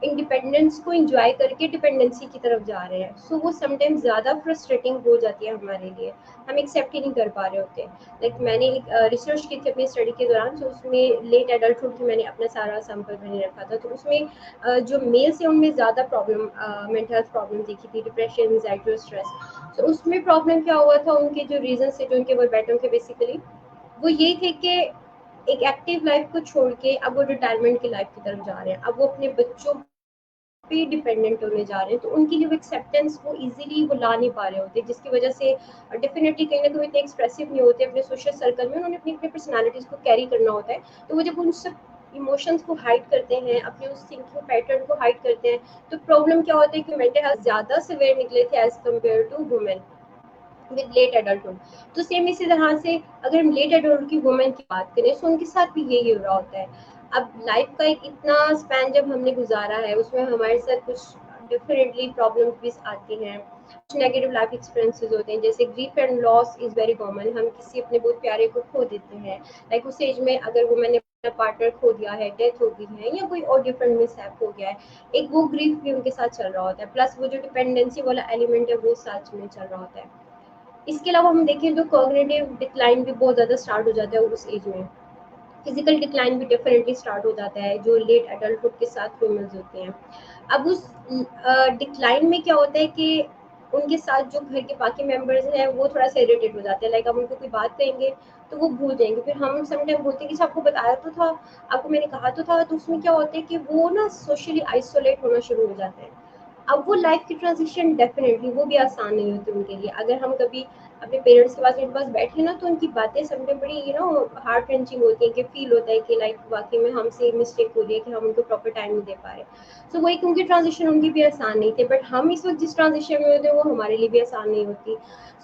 इंडिपेंडेंस को एंजॉय करके डिपेंडेंसी की तरफ जा रहे हैं। सो वो समटाइम्स ज़्यादा फ्रस्ट्रेटिंग हो जाती है हमारे लिए, हम एक्सेप्ट ही नहीं कर पा रहे होते। मैंने एक रिसर्च की थी अपनी स्टडी के दौरान, तो उसमें लेट एडल्टहुड की मैंने अपना सारा सैंपल बने रखा था। तो उसमें जो मेल्स है उनमें ज़्यादा प्रॉब्लम मेंटल हेल्थ प्रॉब्लम देखी थी, डिप्रेशन, एंजाइटी और स्ट्रेस। तो उसमें प्रॉब्लम क्या हुआ था, उनके जो रीजन थे जो उनके वो बैटम थे बेसिकली, वो यही थे कि एक एक्टिव लाइफ को छोड़ के अब वो रिटायरमेंट की लाइफ की तरफ जा रहे हैं। अब वो अपने बच्चों पे डिपेंडेंट होने जा रहे हैं, तो उनके लिए वो एक्सेप्टेंस वो इजीली वो ला नहीं पा रहे होते, जिसकी वजह से डेफिनेटली कहीं ना कहीं इतने एक्सप्रेसिव नहीं होते अपने सोशल सर्कल में। उन्होंने अपनी अपनी पर्सनैलिटीज को कैरी करना होता है, तो वो जब उन सब इमोशंस को हाइड करते हैं, अपने उस थिंकिंग पैटर्न को हाइड करते हैं, तो प्रॉब्लम क्या होता है कि मेंटल हेल्थ ज़्यादा सिवियर निकले थे as compare to women with late adulthood. तो सेम इसी तरह से अगर हम लेट एडल्टहुड की वुमेन की बात करें, तो उनके साथ भी यही हो रहा होता है। अब लाइफ का एक इतना स्पैन जब हमने गुजारा है, उसमें हमारे साथ कुछ डेफिनेटली प्रॉब्लम भी आती हैं, कुछ नेगेटिव लाइफ एक्सपीरियंसेस होते हैं, जैसे grief and loss is very common. हम किसी अपने बहुत प्यारे को खो देते हैं, उस एज में अगर वुमेन ने अपना पार्टनर खो दिया है, डेथ हो गई है, या कोई और डिफरेंट मिसहैप हो गया है, एक वो ग्रीफ भी उनके साथ चल रहा होता है, प्लस वो जो डिपेंडेंसी वाला एलिमेंट है वो साथ में चल रहा होता है। इसके अलावा हम देखें तो कॉग्निटिव डिक्लाइन भी बहुत ज़्यादा स्टार्ट हो जाता है उस एज में। फिजिकल डिक्लाइन भी डेफिनेटली स्टार्ट हो जाता है जो लेट एडल्टहुड के साथ फीमेल्स होते हैं। अब उस डिक्लाइन में क्या होता है कि उनके साथ जो घर के बाकी मेंबर्स हैं वो थोड़ा सा इरिटेट हो जाते हैं। अब उनको कोई बात कहेंगे तो वो भूल जाएंगे, फिर हम समटाइम बोलते हैं कि अच्छा आपको बताया तो था, आपको मैंने कहा तो था। तो उसमें क्या होता है कि वो ना सोशली आइसोलेट होना शुरू हो जाते हैं। अब वो लाइफ की ट्रांजिशन डेफिनेटली वो भी आसान नहीं होती उनके लिए। अगर हम कभी अपने पेरेंट्स के पास उनके पास बैठे ना, तो उनकी बातें समझे बड़ी हार्ट रेंचिंग होती है, कि फील होता है कि लाइक वाकई में हमसे मिस्टेक हो रही है कि हम उनको प्रॉपर टाइम नहीं दे पा रहे। सो वही उनकी ट्रांजिशन उनकी भी आसान नहीं थी, बट हम इस वक्त जिस ट्रांजिशन में होते हैं वो हमारे लिए भी आसान नहीं होती।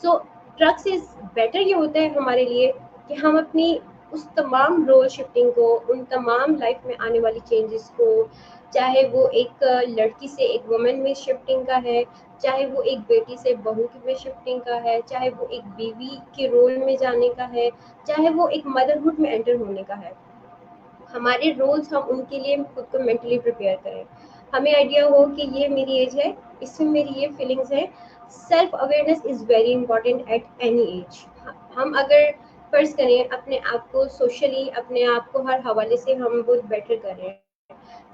सो ट्रक से बेटर ये होता है हमारे लिए कि हम अपनी उस तमाम रोल शिफ्टिंग को, उन तमाम लाइफ में आने वाली चेंजेस को, चाहे वो एक लड़की से एक वुमेन में शिफ्टिंग का है, चाहे वो एक बेटी से बहू में शिफ्टिंग का है, चाहे वो एक बीवी के रोल में जाने का है, चाहे वो एक मदरहुड में एंटर होने का है, हमारे रोल्स हम उनके लिए खुद को मेंटली प्रिपेयर करें। हमें आइडिया हो कि ये मेरी एज है, इसमें मेरी ये फीलिंग्स है। Self awareness is very important at any as. हम अगर फर्ज करें अपने आप को सोशली, अपने आप को हर हवाले से हम बहुत बेटर कर रहे हैं,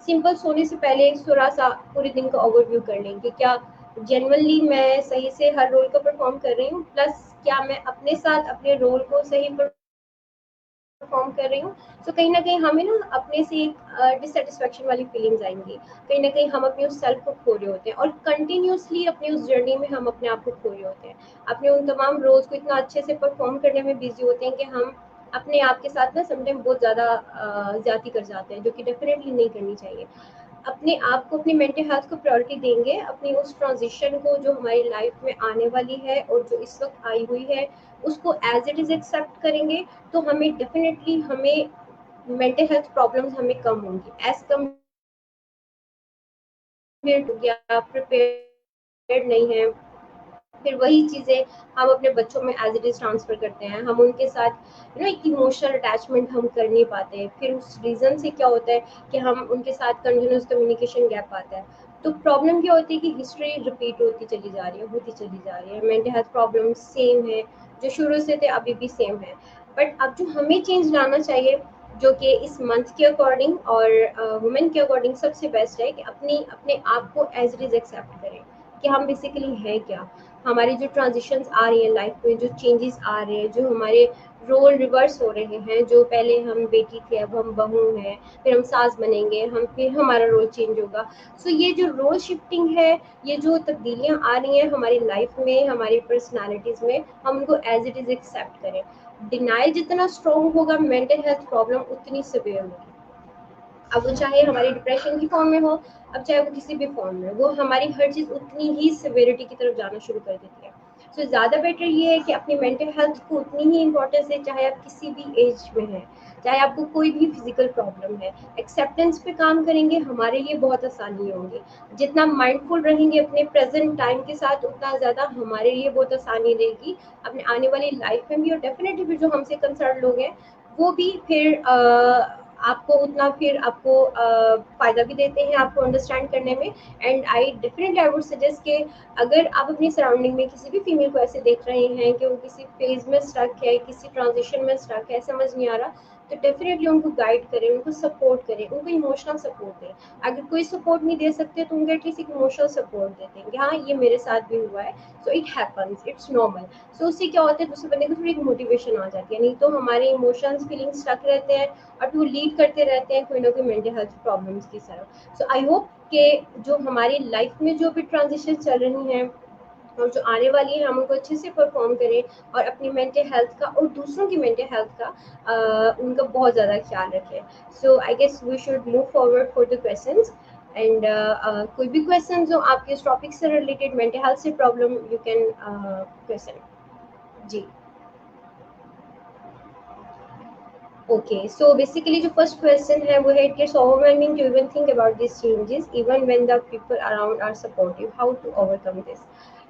सिंपल सोने से पहले थोड़ा सा पूरे दिन का ओवरव्यू कर लें कि क्या जेन्युइनली मैं सही से हर रोल को परफॉर्म कर रही हूँ, प्लस क्या मैं अपने साथ अपने रोल को सही परफॉर्म कर रही हूँ। तो कहीं ना कहीं हमें ना अपने से एक डिससेटिस्फेक्शन वाली फीलिंग्स आएंगी, कहीं ना कहीं हम अपने उस सेल्फ को खो रहे होते हैं, और कंटिन्यूसली अपनी उस जर्नी में हम अपने आप को खो रहे होते हैं, अपने उन तमाम रोल्स को इतना अच्छे से परफॉर्म करने में बिजी होते हैं कि हम अपने आप के साथ ना समटाइम बहुत ज़्यादा ज़्यादती कर जाते हैं, जो कि डेफिनेटली नहीं करनी चाहिए। अपने आप को, अपनी मेंटल हेल्थ को प्रायोरिटी देंगे, अपनी उस ट्रांजिशन को जो हमारी लाइफ में आने वाली है और जो इस वक्त आई हुई है उसको एज इट इज़ एक्सेप्ट करेंगे, तो हमें डेफिनेटली हमें मेंटल हेल्थ प्रॉब्लम्स हमें कम होंगी एज कम्पेयर या प्रिपेयर्ड नहीं है। फिर वही चीज़ें हम अपने बच्चों में एज इट इज़ ट्रांसफ़र करते हैं, हम उनके साथ एक इमोशनल अटैचमेंट हम कर नहीं पाते, फिर उस रीज़न से क्या होता है कि हम उनके साथ कंटिन्यूस कम्युनिकेशन गैप आता है। तो प्रॉब्लम क्या होती है कि हिस्ट्री रिपीट होती चली जा रही है, होती चली जा रही है, मेंटल हेल्थ प्रॉब्लम सेम है, जो शुरू से थे अभी भी सेम है। बट अब जो हमें चेंज लाना चाहिए, जो कि इस मंथ के अकॉर्डिंग और वुमेन के अकॉर्डिंग सबसे बेस्ट है कि अपने आप को एज इट इज़ एक्सेप्ट करें कि हम बेसिकली है क्या। हमारी जो ट्रांजिशंस आ रही है लाइफ में, जो चेंजेस आ रहे हैं, जो हमारे रोल रिवर्स हो रहे हैं, जो पहले हम बेटी थे अब हम बहू हैं, फिर हम सास बनेंगे, हम फिर हमारा रोल चेंज होगा। सो ये जो रोल शिफ्टिंग है, ये जो तब्दीलियां आ रही हैं हमारी लाइफ में, हमारी पर्सनालिटीज़ में, हम उनको एज इट इज़ एक्सेप्ट करें। डिनाइल जितना स्ट्रॉन्ग होगा मेंटल हेल्थ प्रॉब्लम उतनी सिवियर होगी। अब वो चाहे हमारी डिप्रेशन की फॉर्म में हो, अब चाहे वो किसी भी फॉर्म में, वो हमारी हर चीज़ उतनी ही सिवियरिटी की तरफ जाना शुरू कर देती है। सो ज़्यादा बेटर ये है कि अपनी मेंटल हेल्थ को उतनी ही इंपॉर्टेंस है, चाहे आप किसी भी एज में हैं, चाहे आपको कोई भी फिजिकल प्रॉब्लम है। एक्सेप्टेंस पे काम करेंगे, हमारे लिए बहुत आसानी होगी। जितना माइंडफुल रहेंगे अपने प्रेजेंट टाइम के साथ, उतना ज़्यादा हमारे लिए बहुत आसानी रहेगी अपने आने वाली लाइफ में भी। और डेफिनेटली फिर जो हमसे कंसर्न लोग हैं वो भी फिर आपको उतना फिर आपको फ़ायदा भी देते हैं आपको अंडरस्टैंड करने में। एंड आई वुड सजेस्ट कि अगर आप अपनी सराउंडिंग में किसी भी फीमेल को ऐसे देख रहे हैं कि वो किसी फेज में स्टक है, किसी ट्रांजिशन में स्टक है, समझ नहीं आ रहा, तो डेफिनेटली उनको गाइड करें, उनको सपोर्ट करें, उनको इमोशनल सपोर्ट दें। अगर कोई सपोर्ट नहीं दे सकते तो उनको एटलीस्ट एक इमोशनल सपोर्ट देते हैं कि हाँ ये मेरे साथ भी हुआ है, so it happens, it's normal. So उससे क्या होता है, दूसरे बंदे को थोड़ी मोटिवेशन आ जाती है। नहीं तो हमारे इमोशंस फीलिंग्स स्टक रहते हैं और वो लीड करते रहते हैं कोई ना कोई मेंटल हेल्थ प्रॉब्लम्स की तरफ। सो आई होप कि जो हमारी लाइफ में जो भी ट्रांजिशन चल रही हैं और जो आने वाली है, हम उनको अच्छे से परफॉर्म करें और अपनी मेंटल हेल्थ का और दूसरों की मेंटल हेल्थ का उनका बहुत ज़्यादा ख्याल रखें। So I guess we should move forward for the questions. And कोई भी क्वेश्चन जो आपके इस टॉपिक से रिलेटेड, मेंटल हेल्थ से प्रॉब्लम, यू कैन क्वेश्चन। जी ओके, सो बेसिकली जो फर्स्ट क्वेश्चन है वो है, it gets overwhelming to even think about this changes even when the people around are supportive, how to overcome this.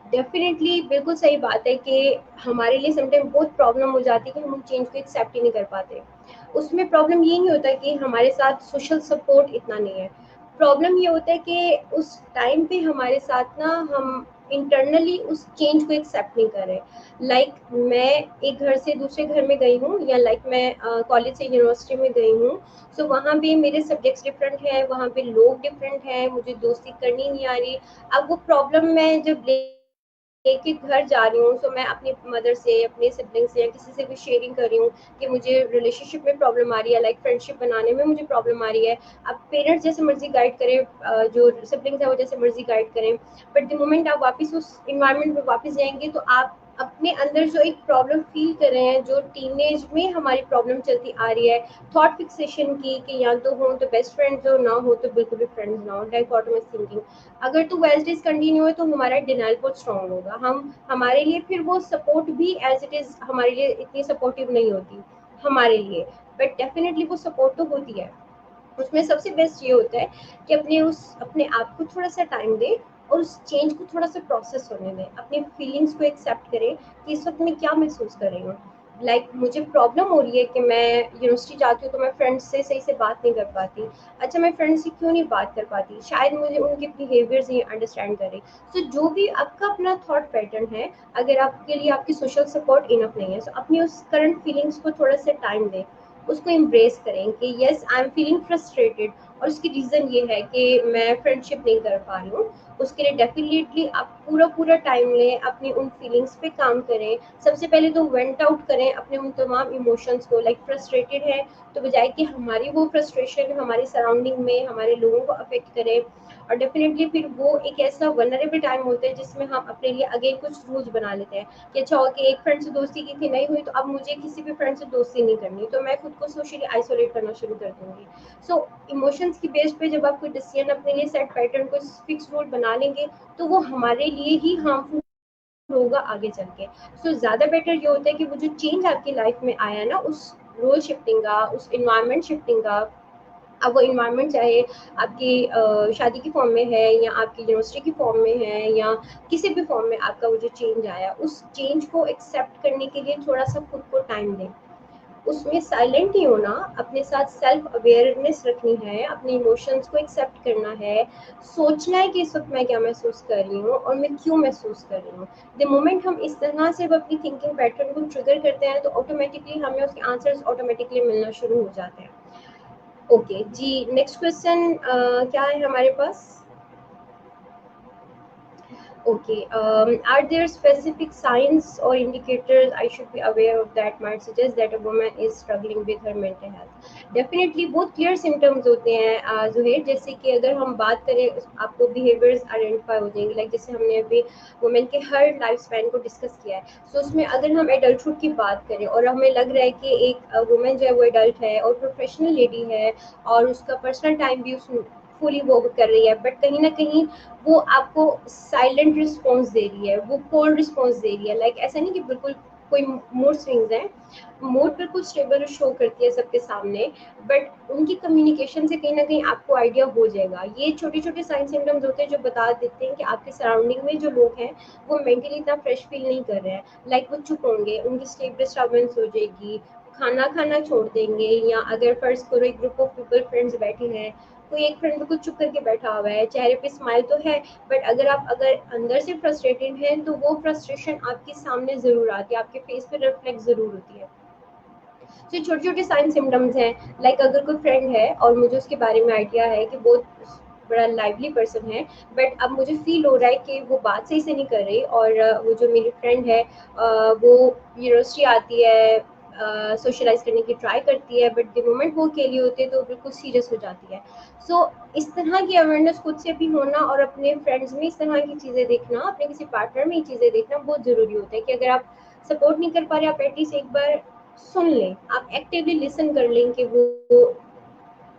Definitely बिल्कुल सही बात है कि हमारे लिए समटाइम बहुत प्रॉब्लम हो जाती है कि हम चेंज को एक्सेप्ट ही नहीं कर पाते। उसमें प्रॉब्लम ये नहीं होता कि हमारे साथ सोशल सपोर्ट इतना नहीं है, प्रॉब्लम ये होता है कि उस टाइम पे हमारे साथ ना हम इंटरनली उस चेंज को एक्सेप्ट नहीं कर रहे। मैं एक घर से दूसरे घर में गई हूँ, या मैं कॉलेज से यूनिवर्सिटी में गई हूँ। सो वहाँ पे मेरे सब्जेक्ट्स डिफरेंट हैं, वहाँ पे लोग डिफरेंट हैं, मुझे दोस्ती करनी नहीं आ रही। अब वो प्रॉब्लम मैं जब एक एक घर जा रही हूँ, सो मैं अपनी मदर से, अपने सिबलिंग से या किसी से भी शेयरिंग कर रही हूँ कि मुझे रिलेशनशिप में प्रॉब्लम आ रही है, फ्रेंडशिप बनाने में मुझे प्रॉब्लम आ रही है। अब पेरेंट्स जैसे मर्जी गाइड करें, जो सिबलिंग्स है वो जैसे मर्जी गाइड करें, बट द मोमेंट आप वापस उस इन्वायरमेंट में वापस जाएंगे तो आप अपने अंदर जो एक प्रॉब्लम फील कर रहे हैं, जो टीनेज में हमारी प्रॉब्लम चलती आ रही है, थॉट फिक्सेशन की कि या तो हो तो बेस्ट फ्रेंड्स हो, ना हो तो बिल्कुल भी फ्रेंड्स ना हो, डाइकोटोमस थिंकिंग। अगर तो वेस्ट इज कंटिन्यू है तो हमारा डिनाइल बहुत स्ट्रॉन्ग होगा, हम हमारे लिए फिर वो सपोर्ट भी एज इट इज हमारे लिए इतनी सपोर्टिव नहीं होती हमारे लिए। बट डेफिनेटली वो सपोर्ट तो होती है। उसमें सबसे बेस्ट ये होता है कि अपने आप को थोड़ा सा टाइम दें और उस चेंज को थोड़ा सा प्रोसेस होने दें, अपनी फीलिंग्स को एक्सेप्ट करें कि इस वक्त मैं क्या महसूस कर रही हूँ। मुझे प्रॉब्लम हो रही है कि मैं यूनिवर्सिटी जाती हूँ तो मैं फ्रेंड्स से सही से बात नहीं कर पाती। अच्छा, मैं फ्रेंड्स से क्यों नहीं बात कर पाती, शायद मुझे उनके बिहेवियर्स नहीं अंडरस्टैंड करें। सो जो भी आपका अपना थॉट पैटर्न है, अगर आपके लिए आपकी सोशल सपोर्ट इनफ नहीं है, सो अपनी उस करंट फीलिंग्स को थोड़ा सा टाइम दें, उसको एम्ब्रेस करें कि yes I am feeling frustrated. और उसकी रीज़न ये है कि मैं फ्रेंडशिप नहीं कर पा रही हूँ, उसके लिए डेफिनेटली आप पूरा पूरा टाइम लें, अपनी उन फीलिंग्स पे काम करें। सबसे पहले तो वेंट आउट करें अपने उन तमाम इमोशंस को। लाइक फ्रस्ट्रेटेड है तो बजाय कि हमारी वो फ्रस्ट्रेशन हमारी सराउंडिंग में हमारे लोगों को अफेक्ट करे, और डेफिनेटली फिर वो एक ऐसा वनरेबल टाइम होता है जिसमें हम अपने लिए अगेन कुछ रूल्स बना लेते हैं कि अच्छा ओके, एक फ्रेंड से दोस्ती की थी, नहीं हुई, तो अब मुझे किसी भी फ्रेंड से दोस्ती नहीं करनी, तो मैं खुद को सोशली आइसोलेट करना शुरू कर दूंगी। सो इमोशंस की बेस पे जब आप कोई डिसीजन अपने लिए सेट पैटर्न को फिक्स रूल बना लेंगे तो वो हमारे लिए ही हार्मफुल होगा आगे चल के। सो ज़्यादा बेटर ये होता है कि वो जो चेंज आपकी लाइफ में आया ना, उस रोल शिफ्टिंग का, उस इन्वायरमेंट शिफ्टिंग का, अब वो इन्वायरमेंट चाहे आपकी शादी की फॉर्म में है या आपकी यूनिवर्सिटी की फॉर्म में है या किसी भी फॉर्म में आपका वो जो चेंज आया, उस चेंज को एक्सेप्ट करने के लिए थोड़ा सा खुद को टाइम दें। उसमें साइलेंट नहीं होना, अपने साथ सेल्फ अवेयरनेस रखनी है, अपने इमोशंस को एक्सेप्ट करना है, सोचना है कि इस वक्त मैं क्या महसूस कर रही हूँ और मैं क्यों महसूस कर रही हूँ। द मोमेंट हम इस तरह से अपनी थिंकिंग पैटर्न को ट्रिगर करते हैं तो ऑटोमेटिकली हमें उसके आंसर्स ऑटोमेटिकली मिलना शुरू हो जाते हैं। ओके जी, नेक्स्ट क्वेश्चन क्या है हमारे पास? Okay. Are there specific signs or indicators I should be aware of that might suggest that a woman is struggling with her mental health? Definitely बहुत clear symptoms होते हैं जुहेर, जैसे कि अगर हम बात करें आपको behaviors identify हो जाएंगे, लाइक जैसे हमने अभी वुमेन के हर लाइफ स्पैन को डिस्कस किया है। सो उसमें अगर हम एडल्टहुड की बात करें और हमें लग रहा है कि एक वुमेन जो है वो एडल्ट है और प्रोफेशनल लेडी है और उसका पर्सनल टाइम भी उस फुली वो कर रही है, बट कहीं ना कहीं वो आपको साइलेंट रिस्पॉन्स दे रही है, वो कोल्ड रिस्पॉन्स दे रही है। लाइक ऐसा नहीं कि बिल्कुल कोई मूड स्विंग्स हैं, मूड बिल्कुल स्टेबल शो करती है सबके सामने, बट उनकी कम्युनिकेशन से कहीं ना कहीं आपको आइडिया हो जाएगा। ये छोटे छोटे साइन सिम्टम्स होते हैं जो बता देते हैं कि आपके सराउंडिंग में जो लोग हैं वो मेंटली इतना फ्रेश फील नहीं कर रहे हैं। लाइक वो चुप होंगे, उनकी स्लीप डिस्टर्बेंस हो जाएगी, खाना खाना छोड़ देंगे, या अगर फर्स्ट करो एक ग्रुप ऑफ पीपल फ्रेंड्स बैठे हैं, कोई एक फ्रेंड बिल्कुल चुप करके बैठा हुआ है, चेहरे पे स्माइल तो है, बट अगर अंदर से फ्रस्ट्रेटेड हैं तो वो फ्रस्ट्रेशन आपके सामने जरूर आती है, आपके फेस पे रिफ्लेक्ट जरूर होती है। तो ये छोटे छोटे साइन सिम्टम्स हैं। लाइक अगर कोई फ्रेंड है और मुझे उसके बारे में आइडिया है कि बहुत बड़ा लाइवली पर्सन है, बट अब मुझे फील हो रहा है कि वो बात सही से नहीं कर रही, और वो जो मेरी फ्रेंड है वो यूनिवर्सिटी आती है, सोशलाइज करने की ट्राई करती है, बट द मोमेंट वो अकेली होती है तो बिल्कुल सीरियस हो जाती है। सो इस तरह की अवेयरनेस खुद से भी होना और अपने फ्रेंड्स में इस तरह की चीज़ें देखना, अपने किसी पार्टनर में ये चीज़ें देखना बहुत ज़रूरी होता है कि अगर आप सपोर्ट नहीं कर पा रहे, आप एटलीस्ट एक बार सुन लें, आप एक्टिवली लिसन कर लें कि वो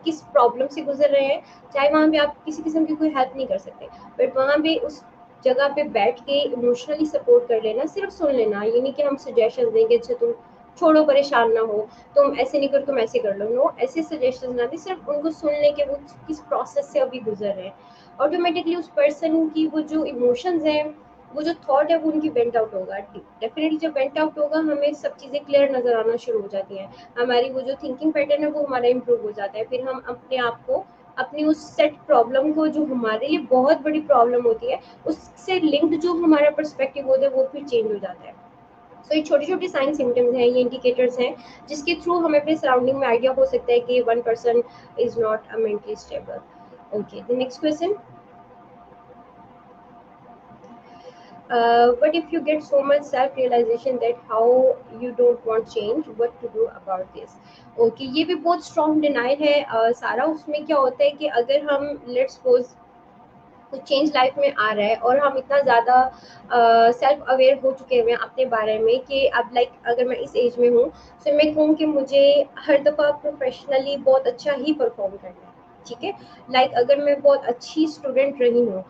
किस प्रॉब्लम से गुजर रहे हैं। चाहे वहाँ पे आप किसी किस्म की कोई हेल्प नहीं कर सकते, बट वहाँ पे उस जगह पे बैठ के इमोशनली सपोर्ट कर लेना, सिर्फ सुन लेना। ये नहीं कि हम सजेशन देंगे अच्छा तुम छोड़ो, परेशान ना हो, तुम ऐसे नहीं कर, तुम ऐसे कर लो। नो, ऐसे सजेशन ना दें, सिर्फ उनको सुन लें कि वो किस प्रोसेस से अभी गुजर रहे हैं। ऑटोमेटिकली उस पर्सन की वो जो इमोशंस हैं, वो जो थॉट है वो उनकी वेंट आउट होगा। डेफिनेटली जब वेंट आउट होगा हमें सब चीज़ें क्लियर नजर आना शुरू हो जाती हैं, हमारी वो जो थिंकिंग पैटर्न है वो हमारा इम्प्रूव हो जाता है, फिर हम अपने आप को अपनी उस सेट प्रॉब्लम को जो हमारे लिए बहुत बड़ी प्रॉब्लम होती है उससे लिंक्ड जो हमारा पर्सपेक्टिव होता है वो फिर चेंज हो जाता है। सो ये छोटे छोटे साइन सिम्टम्स हैं, ये इंडिकेटर्स हैं जिसके थ्रू हमें अपने सराउंडिंग में आइडिया हो सकता है कि one person is not a mentally stable. Okay, the next question. But if you get so much self-realization that how you don't want change, what to do about this? Okay, ये भी बहुत strong denial है सारा। उसमें क्या होता है कि अगर हम let's suppose कुछ चेंज लाइफ में आ रहा है और हम इतना ज़्यादा सेल्फ अवेयर हो चुके हैं अपने बारे में कि अब लाइक अगर मैं इस एज में हूँ तो मैं कहूँ कि मुझे हर दफ़ा प्रोफेशनली बहुत अच्छा ही परफॉर्म करना है, ठीक है। लाइक अगर मैं बहुत अच्छी स्टूडेंट रही हूँ,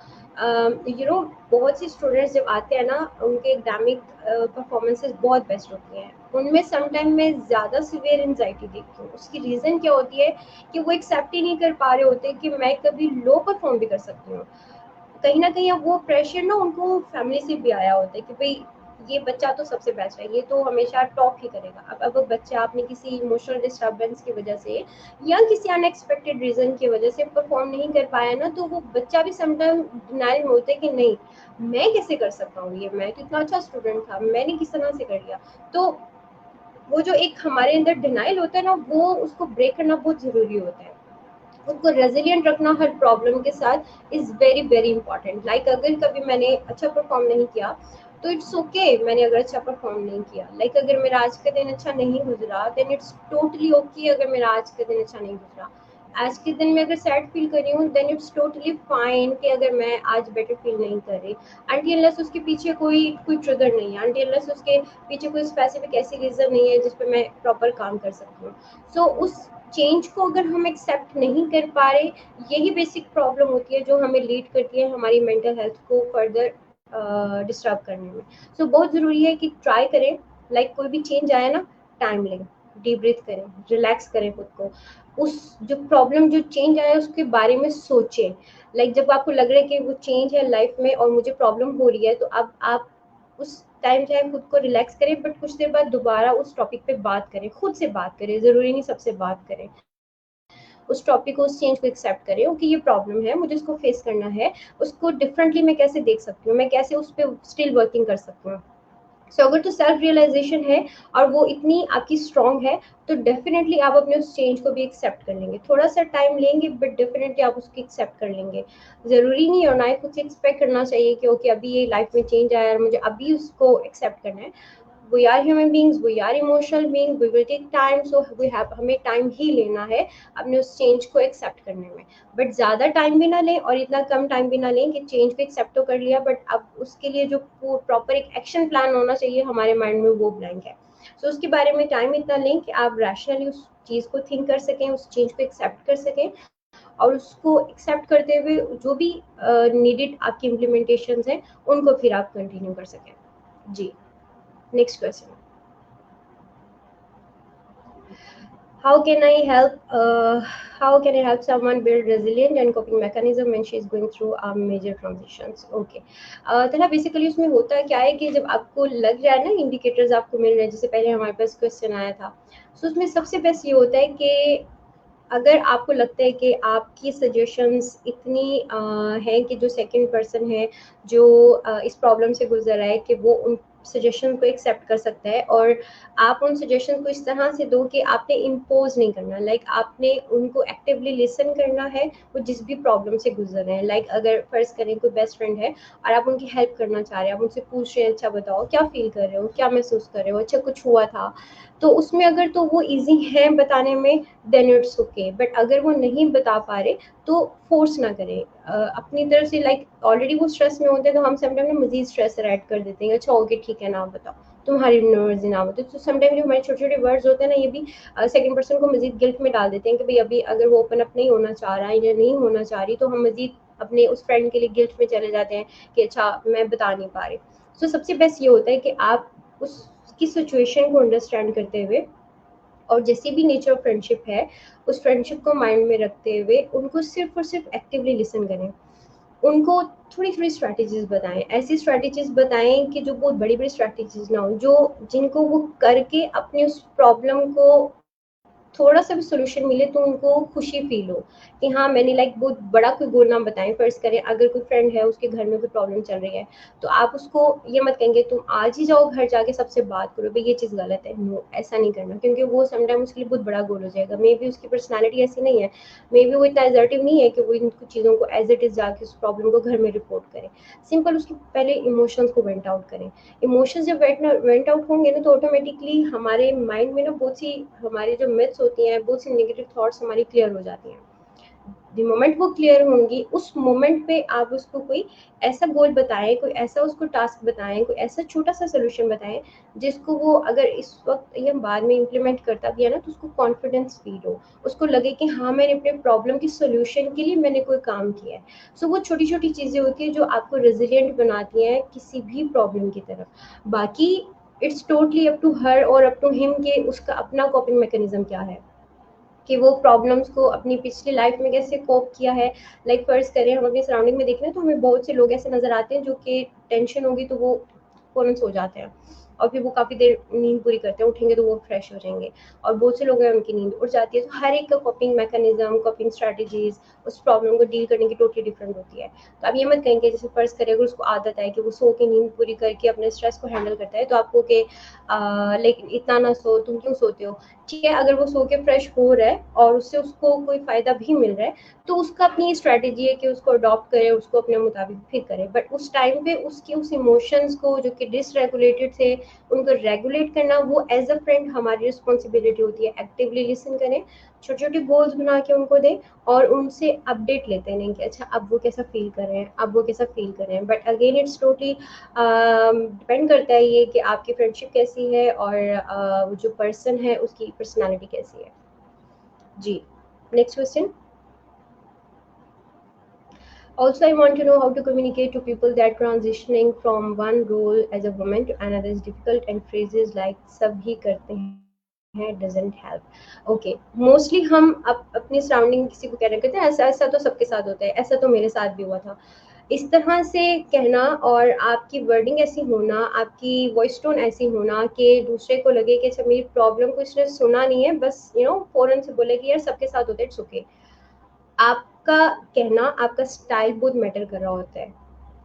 बहुत सी स्टूडेंट्स जब आते हैं ना उनके एग्जामिक परफॉर्मेंसेस बहुत बेस्ट होती हैं, उनमें समटाइम मैं ज़्यादा सीवियर एंजाइटी देखती हूँ। उसकी रीज़न क्या होती है कि वो एक्सेप्ट ही नहीं कर पा रहे होते कि मैं कभी लो परफॉर्म भी कर सकती हूँ। कहीं न कहीं अब वो प्रेशर ना उनको फैमिली से भी आया होता है कि भई ये बच्चा तो सबसे बेस्ट है, ये तो हमेशा टॉप ही करेगा। अब वो बच्चा आपने किसी इमोशनल डिस्टर्बेंस की वजह से या किसी अनएक्सपेक्टेड रीज़न की वजह से परफॉर्म नहीं कर पाया ना, तो वो बच्चा भी समटाइम डिनायल में होता है कि नहीं, मैं कैसे कर सकता हूँ ये, मैं तो इतना अच्छा स्टूडेंट था, मैंने किस तरह से कर लिया। तो वो जो एक हमारे अंदर डिनायल होता है ना, वो उसको ब्रेक करना बहुत ज़रूरी होता है। खुद को रेजिलिएंट रखना हर प्रॉब्लम के साथ is very very important. Like अगर कभी मैंने अच्छा परफॉर्म नहीं किया तो इट्स ओके मैंने अगर अच्छा परफॉर्म नहीं किया। लाइक अगर मेरा आज का दिन अच्छा नहीं गुजरा देन इट्स टोटली ओके अगर मेरा आज का दिन अच्छा नहीं गुजरा। आज के दिन में अगर सैड फील कर रही हूँ देन इट्स टोटली फाइन कि अगर मैं आज बेटर फील नहीं कर रही, अनटिल अनलेस उसके पीछे कोई ट्रिगर नहीं है, अनटिल अनलेस उसके पीछे कोई स्पेसिफिक ऐसी रीज़न नहीं है जिस पे मैं प्रॉपर काम कर सकती हूँ। सो उस चेंज को अगर हम एक्सेप्ट नहीं कर पा रहे, यही बेसिक प्रॉब्लम होती है जो हमें लीड करती है हमारी मेंटल हेल्थ को फर्दर डिस्टर्ब करने में। सो बहुत ज़रूरी है कि ट्राई करें, लाइक कोई भी चेंज आया ना, टाइम लें, डीप ब्रीथ करें, रिलैक्स करें खुद को, उस जो प्रॉब्लम जो चेंज आया उसके बारे में सोचें। लाइक जब आपको लग रहा है कि वो चेंज है लाइफ में और मुझे प्रॉब्लम हो रही है, तो अब आप उस टाइम चाहे खुद को रिलैक्स करें, बट कुछ देर बाद दोबारा उस टॉपिक पे बात करें, खुद से बात करें, ज़रूरी नहीं सबसे बात करें। उस टॉपिक को, उस चेंज को एक्सेप्ट करें, ओके ये प्रॉब्लम है, मुझे इसको फेस करना है, उसको डिफरेंटली मैं कैसे देख सकती हूँ, मैं कैसे उस पर स्टिल वर्किंग कर सकती हूँ। सो अगर तो सेल्फ रियलाइजेशन है और वो इतनी आपकी स्ट्रांग है, तो डेफिनेटली आप अपने उस चेंज को भी एक्सेप्ट कर लेंगे। थोड़ा सा टाइम लेंगे बट डेफिनेटली आप उसको एक्सेप्ट कर लेंगे। ज़रूरी नहीं और ना ही खुद से एक्सपेक्ट करना चाहिए कि ओके अभी ये लाइफ में चेंज आया और मुझे अभी उसको एक्सेप्ट करना है। we are human beings, we are emotional beings, we will take time, so we have हमें टाइम ही लेना है अपने उस चेंज को एक्सेप्ट करने में। बट ज़्यादा टाइम भी ना लें और इतना कम टाइम भी ना लें कि चेंज को एक्सेप्ट तो कर लिया बट अब उसके लिए जो प्रॉपर एक एक्शन प्लान होना चाहिए हमारे माइंड में वो ब्लैंक है। सो उसके बारे में टाइम इतना लें कि आप रैशनली उस चीज़ को थिंक कर सकें, उस चेंज को एक्सेप्ट कर सकें और उसको एक्सेप्ट करते हुए जो भी नीडेड आपकी इम्प्लीमेंटेशन हैं उनको फिर आप कंटिन्यू कर सकें। जी, next question. How can I help? How can I help someone build resilient and coping mechanism when she is going through major transitions? Okay. तो बेसिकली उसमें होता क्या है कि जब आपको लग रहा है ना, इंडिकेटर्स आपको मिल रहे हैं, जैसे पहले हमारे पास क्वेश्चन आया था, सो उसमें सबसे बेस्ट ये होता है कि अगर आपको लगता है कि आपकी सजेशंस इतनी हैं कि जो सेकंड पर्सन है जो इस प्रॉब्लम से गुजर रहा है कि वो उन सजेशन को एक्सेप्ट कर सकता है और आप उन सजेशन को इस तरह से दो कि आपने इम्पोज नहीं करना, लाइक आपने उनको एक्टिवली लिसन करना है वो जिस भी प्रॉब्लम से गुजर रहे हैं। लाइक अगर फर्ज करें कोई बेस्ट फ्रेंड है और आप उनकी हेल्प करना चाह रहे हैं, आप उनसे पूछ रहे हैं अच्छा बताओ क्या फील कर रहे हो, क्या महसूस कर रहे हो, अच्छा कुछ हुआ था, तो उसमें अगर तो वो ईजी है बताने में देन इट्स ओके, बट अगर वो नहीं बता पा रहे तो फोर्स ना करें अपनी तरफ से। लाइक ऑलरेडी वो स्ट्रेस में होते हैं तो हम समटाइम मजीद स्ट्रेस ऐड कर देते हैं, अच्छा ओके ठीक है ना बताओ तुम्हारी मर्जी ना बताओ, तो समटाइम जो हमारे छोटे छोटे वर्ड्स होते हैं ना ये भी सेकंड पर्सन को मजीद गिल्ट में डाल देते हैं कि भाई अभी अगर वो ओपन अप नहीं होना चाह रहा है या नहीं होना चाह रही तो हम मजीद अपने उस फ्रेंड के लिए गिल्ट में चले जाते हैं कि अच्छा मैं बता नहीं पा रही। सो सबसे बेस्ट ये होता है कि आप उसकी सिचुएशन को अंडरस्टैंड करते हुए और जैसे भी नेचर ऑफ फ्रेंडशिप है उस फ्रेंडशिप को माइंड में रखते हुए उनको सिर्फ और सिर्फ एक्टिवली लिसन करें, उनको थोड़ी थोड़ी स्ट्रैटेजीज बताएं, ऐसी स्ट्रैटेजीज बताएं कि जो बहुत बड़ी बड़ी स्ट्रैटेजीज ना हो, जो जिनको वो करके अपनी उस प्रॉब्लम को थोड़ा सा भी सोल्यूशन मिले तो उनको खुशी फील हो कि हाँ मैंने लाइक बहुत बड़ा कोई गोल ना बताएं। फर्ज करें अगर कोई फ्रेंड है उसके घर में कोई प्रॉब्लम चल रही है तो आप उसको ये मत कहेंगे तुम आज ही जाओ घर जाके सबसे बात करो भाई ये चीज़ गलत है, नो ऐसा नहीं करना, क्योंकि वो समटाइम उसके लिए बहुत बड़ा गोल हो जाएगा। मे बी उसकी पर्सनैलिटी ऐसी नहीं है, मे बी वो इतना एजर्टिव नहीं है कि वो इन चीज़ों को एज इट इज़ जाके उस प्रॉब्लम को घर में रिपोर्ट करे। सिंपल उसके पहले इमोशंस को वेंट आउट करें। इमोशंस जब वेंट आउट होंगे ना तो ऑटोमेटिकली हमारे माइंड में ना बहुत सी हमारी जो मिथ्स होती हैं, बहुत सी नेगेटिव थॉट्स हमारी क्लियर हो जाती हैं। द मोमेंट वो क्लियर होंगी उस मोमेंट पे आप उसको कोई ऐसा गोल बताएं, कोई ऐसा उसको टास्क बताएं, कोई ऐसा छोटा सा सोल्यूशन बताएं जिसको वो अगर इस वक्त या बाद में इम्प्लीमेंट करता भी है ना तो उसको कॉन्फिडेंस फील हो, उसको लगे कि हाँ मैंने अपने प्रॉब्लम की सोल्यूशन के लिए मैंने कोई काम किया है। सो वो छोटी छोटी चीज़ें होती है जो आपको रेजिलिएंट बनाती हैं किसी भी प्रॉब्लम की तरफ। बाकी it's totally up to her और अप टू हिम कि उसका अपना कॉपिंग मैकेनिज्म क्या है, कि वो प्रॉब्लम्स को अपनी पिछली लाइफ में कैसे कोप किया है। लाइक फर्ज करें हम अपनी सराउंडिंग में देख रहे हैं तो हमें बहुत से लोग ऐसे नजर आते हैं जो कि टेंशन होगी तो वो फ़ौरन सो जाते हैं और फिर वो काफ़ी देर नींद पूरी करते हैं, उठेंगे तो वो फ्रेश हो जाएंगे। और बहुत से लोग हैं उनकी नींद उड़ जाती है। तो हर एक का कॉपिंग मैकेनिज्म, कॉपिंग स्ट्रैटेजीज उस प्रॉब्लम को डील करने की टोटली डिफरेंट होती है। तो आप ये मत कहेंगे, जैसे फर्ज करें अगर उसको आदत है कि वो सो के नींद पूरी करके अपने स्ट्रेस को हैंडल करता है, तो आपको कि लेकिन इतना ना सो, तुम क्यों सोते हो? ठीक है, अगर वो सो के फ्रेश हो रहा है और उससे उसको कोई फ़ायदा भी मिल रहा है, तो उसका अपनी स्ट्रैटेजी है कि उसको अडॉप्ट करे, उसको अपने मुताबिक फिर करे। बट उस टाइम पे उसकी उस इमोशंस को जो कि डिसरेगुलेटेड थे, उनको रेगुलेट करना वो एज अ फ्रेंड हमारी रिस्पॉन्सिबिलिटी होती है। एक्टिवली लिसन करें, छोटे छोटे गोल्स बना के उनको दें और उनसे अपडेट लेते रहें कि अच्छा अब वो कैसा फील कर रहे हैं, अब वो कैसा फील कर रहे हैं। But again it's totally depend करता है ये कि आपकी फ्रेंडशिप कैसी है और जो पर्सन है उसकी पर्सनालिटी कैसी है। जी, next question. Also, I want to know how to communicate to people that transitioning from one role as a woman to another is difficult, and phrases like "सब ही करते हैं" doesn't help. Okay, mostly हम अपनी सराउंडिंग किसी को कहना कहते हैं ऐसा ऐसा तो सबके साथ होता है, ऐसा तो मेरे साथ भी हुआ था। इस तरह से कहना और आपकी वर्डिंग ऐसी होना, आपकी वॉइस टोन ऐसी होना कि दूसरे को लगे कि अच्छा मेरी प्रॉब्लम को इसने सुना नहीं है, बस फ़ौरन से बोले कि यार सबके साथ होता है, इट्स ओके। आपका कहना, आपका स्टाइल बहुत मैटर कर रहा होता है।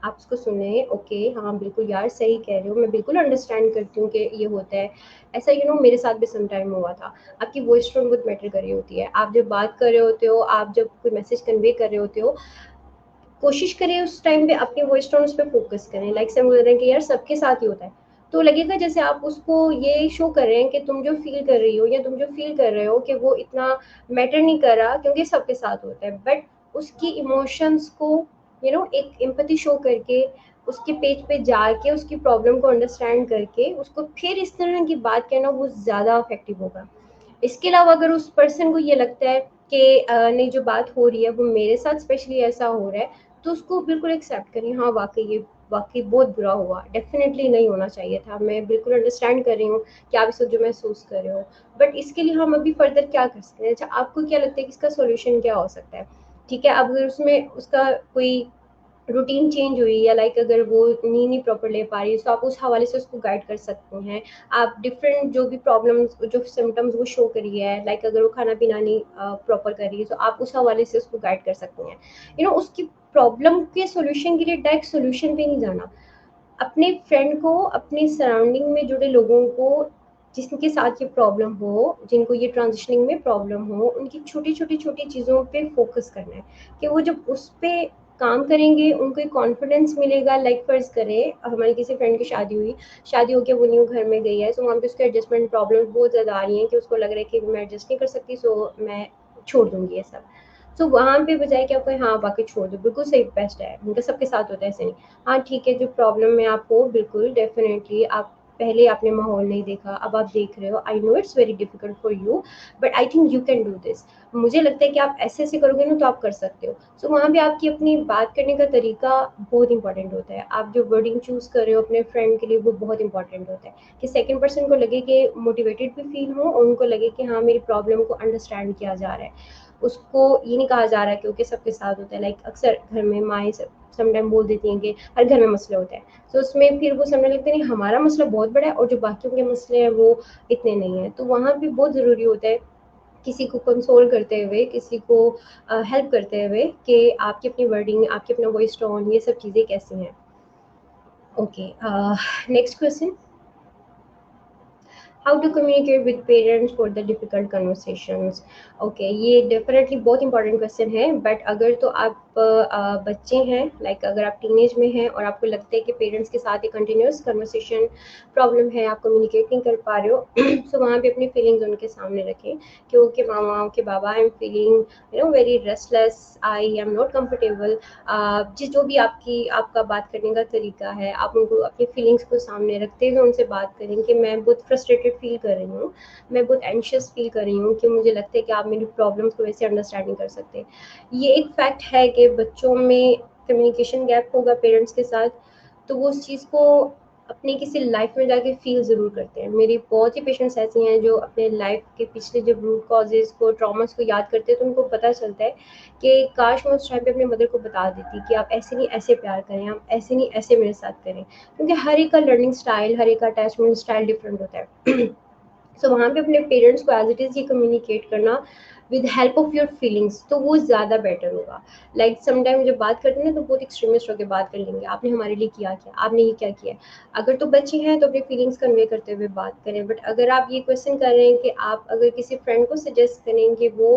आप उसको सुने, ओके हाँ बिल्कुल यार सही कह रहे हो, मैं बिल्कुल अंडरस्टैंड करती हूँ कि ये होता है ऐसा। मेरे साथ भी सम टाइम हुआ था। आपकी वॉइस टोन बहुत मैटर कर रही होती है। आप जब बात कर रहे होते हो, आप जब कोई मैसेज कन्वे कर रहे होते हो, कोशिश करें उस टाइम पे अपनी वॉइस टोन उस पर फोकस करें। लाइक से बोल रहे हैं कि यार सबके साथ ही होता है, तो लगेगा जैसे आप उसको ये शो कर रहे हैं कि तुम जो फील कर रही हो या तुम जो फील कर रहे हो कि वो इतना मैटर नहीं कर रहा, क्योंकि सबके साथ होता है। बट उसकी इमोशंस को एक एम्पैथी शो करके, उसके पेज पे जाके उसकी प्रॉब्लम को अंडरस्टैंड करके उसको फिर इस तरह की बात कहना वो ज़्यादा इफेक्टिव होगा। इसके अलावा अगर उस पर्सन को ये लगता है कि नहीं जो बात हो रही है वो मेरे साथ स्पेशली ऐसा हो रहा है, तो उसको बिल्कुल एक्सेप्ट करें। हाँ वाकई ये वाकई बहुत बुरा हुआ, डेफिनेटली नहीं होना चाहिए था, मैं बिल्कुल अंडरस्टैंड कर रही हूँ कि आप इस वक्त जो महसूस कर रहे हो। बट इसके लिए हम अभी फर्दर क्या कर सकते हैं? अच्छा आपको क्या लगता है कि इसका सोल्यूशन क्या हो सकता है? ठीक है, अब अगर उसमें उसका कोई रूटीन चेंज हुई या लाइक अगर वो नींद नहीं प्रॉपर ले पा रही है, तो आप उस हवाले से उसको गाइड कर सकते हैं। आप डिफरेंट जो भी प्रॉब्लम्स, जो सिम्टम्स वो शो करी है, लाइक अगर वो खाना पीना नहीं प्रॉपर कर रही है, तो आप उस हवाले से उसको गाइड कर सकते हैं। उसकी प्रॉब्लम के सोल्यूशन के लिए डायरेक्ट सोल्यूशन पे नहीं जाना। अपने फ्रेंड को, अपनी सराउंडिंग में जुड़े लोगों को जिनके साथ ये प्रॉब्लम हो, जिनको ये ट्रांजिशनिंग में प्रॉब्लम हो, उनकी छोटी चीज़ों पे फोकस करना है कि वो जब उस पे काम करेंगे उनको एक कॉन्फिडेंस मिलेगा। लाइक फर्ज करें हमारी किसी फ्रेंड की शादी हुई, शादी होकर वो न्यू घर में गई है, सो वहाँ पे उसके एडजस्टमेंट प्रॉब्लम्स बहुत ज़्यादा आ रही हैं कि उसको लग रहा है कि मैं एडजस्ट नहीं कर सकती, सो मैं छोड़ दूँगी ये सब। सो वहाँ पे बजाय कि आपको हाँ वाकई छोड़ दो, बिल्कुल सही बेस्ट है, उनका सबके साथ होता है ऐसे नहीं। हाँ ठीक है, जो प्रॉब्लम में आप हो बिल्कुल डेफिनेटली आप पहले आपने माहौल नहीं देखा, अब आप देख रहे हो। I know it's very difficult for you, but I think you can do this. मुझे लगता है कि आप ऐसे ऐसे करोगे ना तो आप कर सकते हो। सो वहाँ पे आपकी अपनी बात करने का तरीका बहुत इंपॉर्टेंट होता है। आप जो वर्डिंग चूज़ कर रहे हो अपने फ्रेंड के लिए वो बहुत इंपॉर्टेंट होता है कि सेकंड पर्सन को लगे कि मोटिवेटेड भी फील हो और उनको लगे कि हाँ मेरी प्रॉब्लम को अंडरस्टैंड किया जा रहा है। उसको ये नहीं कहा जा रहा है क्योंकि सबके साथ होता है। लाइक अक्सर घर में माएँ समटाइम बोल देती हैं कि हर घर में मसले होते हैं, तो उसमें फिर वो समझने लगते हैं नहीं हमारा मसला बहुत बड़ा है और जो बाकियों के मसले हैं वो इतने नहीं हैं। तो वहाँ पे बहुत ज़रूरी होता है किसी को कंसोल करते हुए, किसी को हेल्प करते हुए कि आपकी अपनी वर्डिंग, आपकी अपना वॉइस टोन, ये सब चीज़ें कैसी हैं। Okay, next question. How to communicate with parents for the difficult conversations. Okay, ये डेफिनेटली बहुत इंपॉर्टेंट क्वेश्चन है। बट अगर तो आप बच्चे हैं, लाइक अगर आप टीनेज में हैं और आपको लगता है कि पेरेंट्स के साथ एक कंटिन्यूस कन्वर्सेशन प्रॉब्लम है, आप कम्युनिकेट नहीं कर पा रहे हो, तो वहाँ पे अपनी फीलिंग्स उनके सामने रखें कि okay mama, okay Baba, I am feeling very restless, I am not comfortable. जिस जो भी आपका बात करने का तरीका है, आप उनको अपनी फीलिंग्स को सामने रखते हुए उनसे बात करें कि मैं बहुत फ्रस्ट्रेटेड फील कर रही हूँ, मैं बहुत एंशियस फील कर रही हूँ, कि मुझे लगता है कि आप मेरी प्रॉब्लम्स को वैसे अंडरस्टैंड नहीं कर सकते। ये एक फैक्ट है कि बच्चों में कम्युनिकेशन गैप होगा पेरेंट्स के साथ, तो वो उस चीज़ को अपनी किसी लाइफ में जाके फील ज़रूर करते हैं। मेरी बहुत ही पेशेंट्स ऐसी हैं जो अपने लाइफ के पिछले जब रूट कॉजेज़ को, ट्रॉमास को याद करते हैं तो उनको पता चलता है कि काश मैं उस टाइम पे अपनी मदर को बता देती कि आप ऐसे नहीं ऐसे प्यार करें, आप ऐसे नहीं ऐसे मेरे साथ करें। क्योंकि हर एक का लर्निंग स्टाइल, हर एक का अटैचमेंट स्टाइल डिफरेंट होता है। सो वहाँ पे अपने पेरेंट्स को एज इट इज़ ये कम्युनिकेट करना with help of your feelings, तो वो ज़्यादा बेटर होगा। लाइक समटाइम जब बात करते हैं ना तो बहुत एक्सट्रीमिस्ट होकर बात कर लेंगे, आपने हमारे लिए किया क्या, आपने ये क्या किया। अगर तो बच्चे हैं तो अपनी फीलिंग्स कन्वे करते हुए बात करें, बट अगर आप ये क्वेश्चन कर रहे हैं कि आप अगर किसी फ्रेंड को सजेस्ट करें कि वो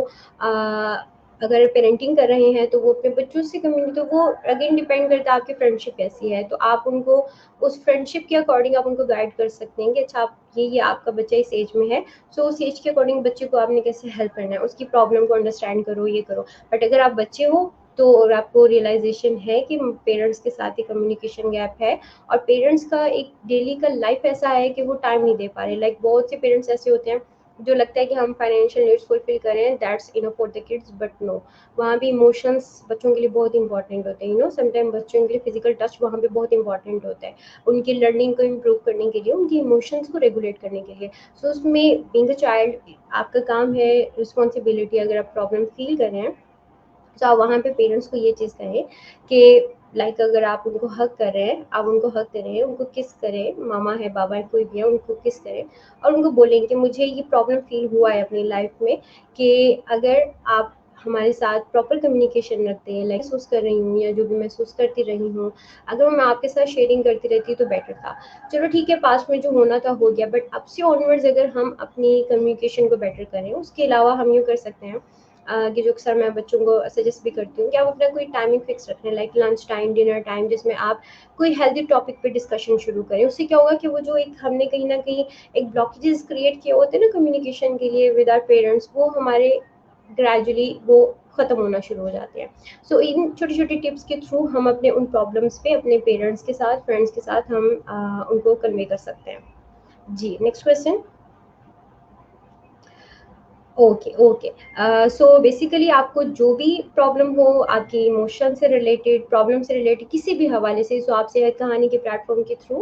अगर पेरेंटिंग कर रहे हैं तो वो अपने बच्चों से कम्युनिटी, तो वो अगेन डिपेंड करता है आपकी फ्रेंडशिप कैसी है। तो आप उनको उस फ्रेंडशिप के अकॉर्डिंग आप उनको गाइड कर सकते हैं कि अच्छा आप ये आपका बच्चा इस एज में है, सो उस एज के अकॉर्डिंग बच्चे को आपने कैसे हेल्प करना है, उसकी प्रॉब्लम को अंडरस्टैंड करो, ये करो। बट अगर आप बच्चे हो तो और आपको रियलाइजेशन है कि पेरेंट्स के साथ ही कम्युनिकेशन गैप है, और पेरेंट्स का एक डेली का लाइफ ऐसा है कि वो टाइम नहीं दे पा रहे। लाइक बहुत से पेरेंट्स ऐसे होते हैं जो लगता है कि हम फाइनेंशियल नीड्स फुलफिल करें, that's enough for the kids, but no, वहाँ भी इमोशंस बच्चों के लिए बहुत इंपॉर्टेंट होते हैं। समटाइम बच्चों के लिए फिजिकल टच वहाँ पे बहुत इंपॉर्टेंट होता है, उनकी लर्निंग को इम्प्रूव करने के लिए, उनकी इमोशंस को रेगुलेट करने के लिए। सो उसमें बीइंग अ चाइल्ड आपका काम है, रिस्पॉन्सिबिलिटी, अगर आप प्रॉब्लम फील कर रहे हैं तो आप वहाँ पे पेरेंट्स को ये चीज़ कहें कि लाइक अगर आप उनको हक कर रहे हैं, आप उनको हक करें, उनको किस करें, मामा है, बाबा है, कोई भी है, उनको किस करें और उनको बोलें कि मुझे ये प्रॉब्लम फील हुआ है अपनी लाइफ में, कि अगर आप हमारे साथ प्रॉपर कम्युनिकेशन रखते हैं, लाइक महसूस कर रही हूँ या जो भी महसूस करती रही हूँ, अगर मैं आपके साथ शेयरिंग करती रहती तो बेटर था। चलो ठीक है, पास्ट में जो होना था हो गया, बट अब से ऑनवर्ड्स अगर हम अपनी कम्युनिकेशन को बेटर करें, उसके अलावा हम ये कर सकते हैं कि जो अक्सर मैं बच्चों को सजेस्ट भी करती हूँ कि आप अपना कोई टाइमिंग फिक्स रखें, like lunch time, dinner time, जिसमें आप कोई हेल्दी टॉपिक पे डिस्कशन शुरू करें। उससे क्या होगा कि वो जो एक हमने कहीं ना कहीं एक ब्लॉकेजेस क्रिएट किए होते हैं ना कम्युनिकेशन के लिए विद आवर पेरेंट्स, वो हमारे ग्रेजुअली वो खत्म होना शुरू हो जाते हैं। सो इन छोटी छोटी टिप्स के थ्रू हम अपने उन प्रॉब्लम्स पे अपने पेरेंट्स के साथ, फ्रेंड्स के साथ हम उनको कन्वे कर सकते हैं। जी, next question. Okay, okay. So basically आपको जो भी प्रॉब्लम हो, आपकी इमोशन से रिलेटेड, प्रॉब्लम से रिलेटेड, किसी भी हवाले से, सो आप सेहत कहानी के प्लेटफॉर्म के थ्रू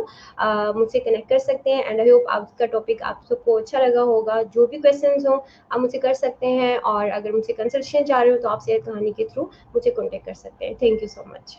मुझसे कनेक्ट कर सकते हैं। एंड आई होप आपका टॉपिक आप सबको अच्छा लगा होगा। जो भी क्वेश्चंस हो आप मुझसे कर सकते हैं, और अगर मुझसे कंसल्टेशन चाह रहे हो तो आप सेहत कहानी के थ्रू मुझे कॉन्टेक्ट कर सकते हैं। Thank you so much.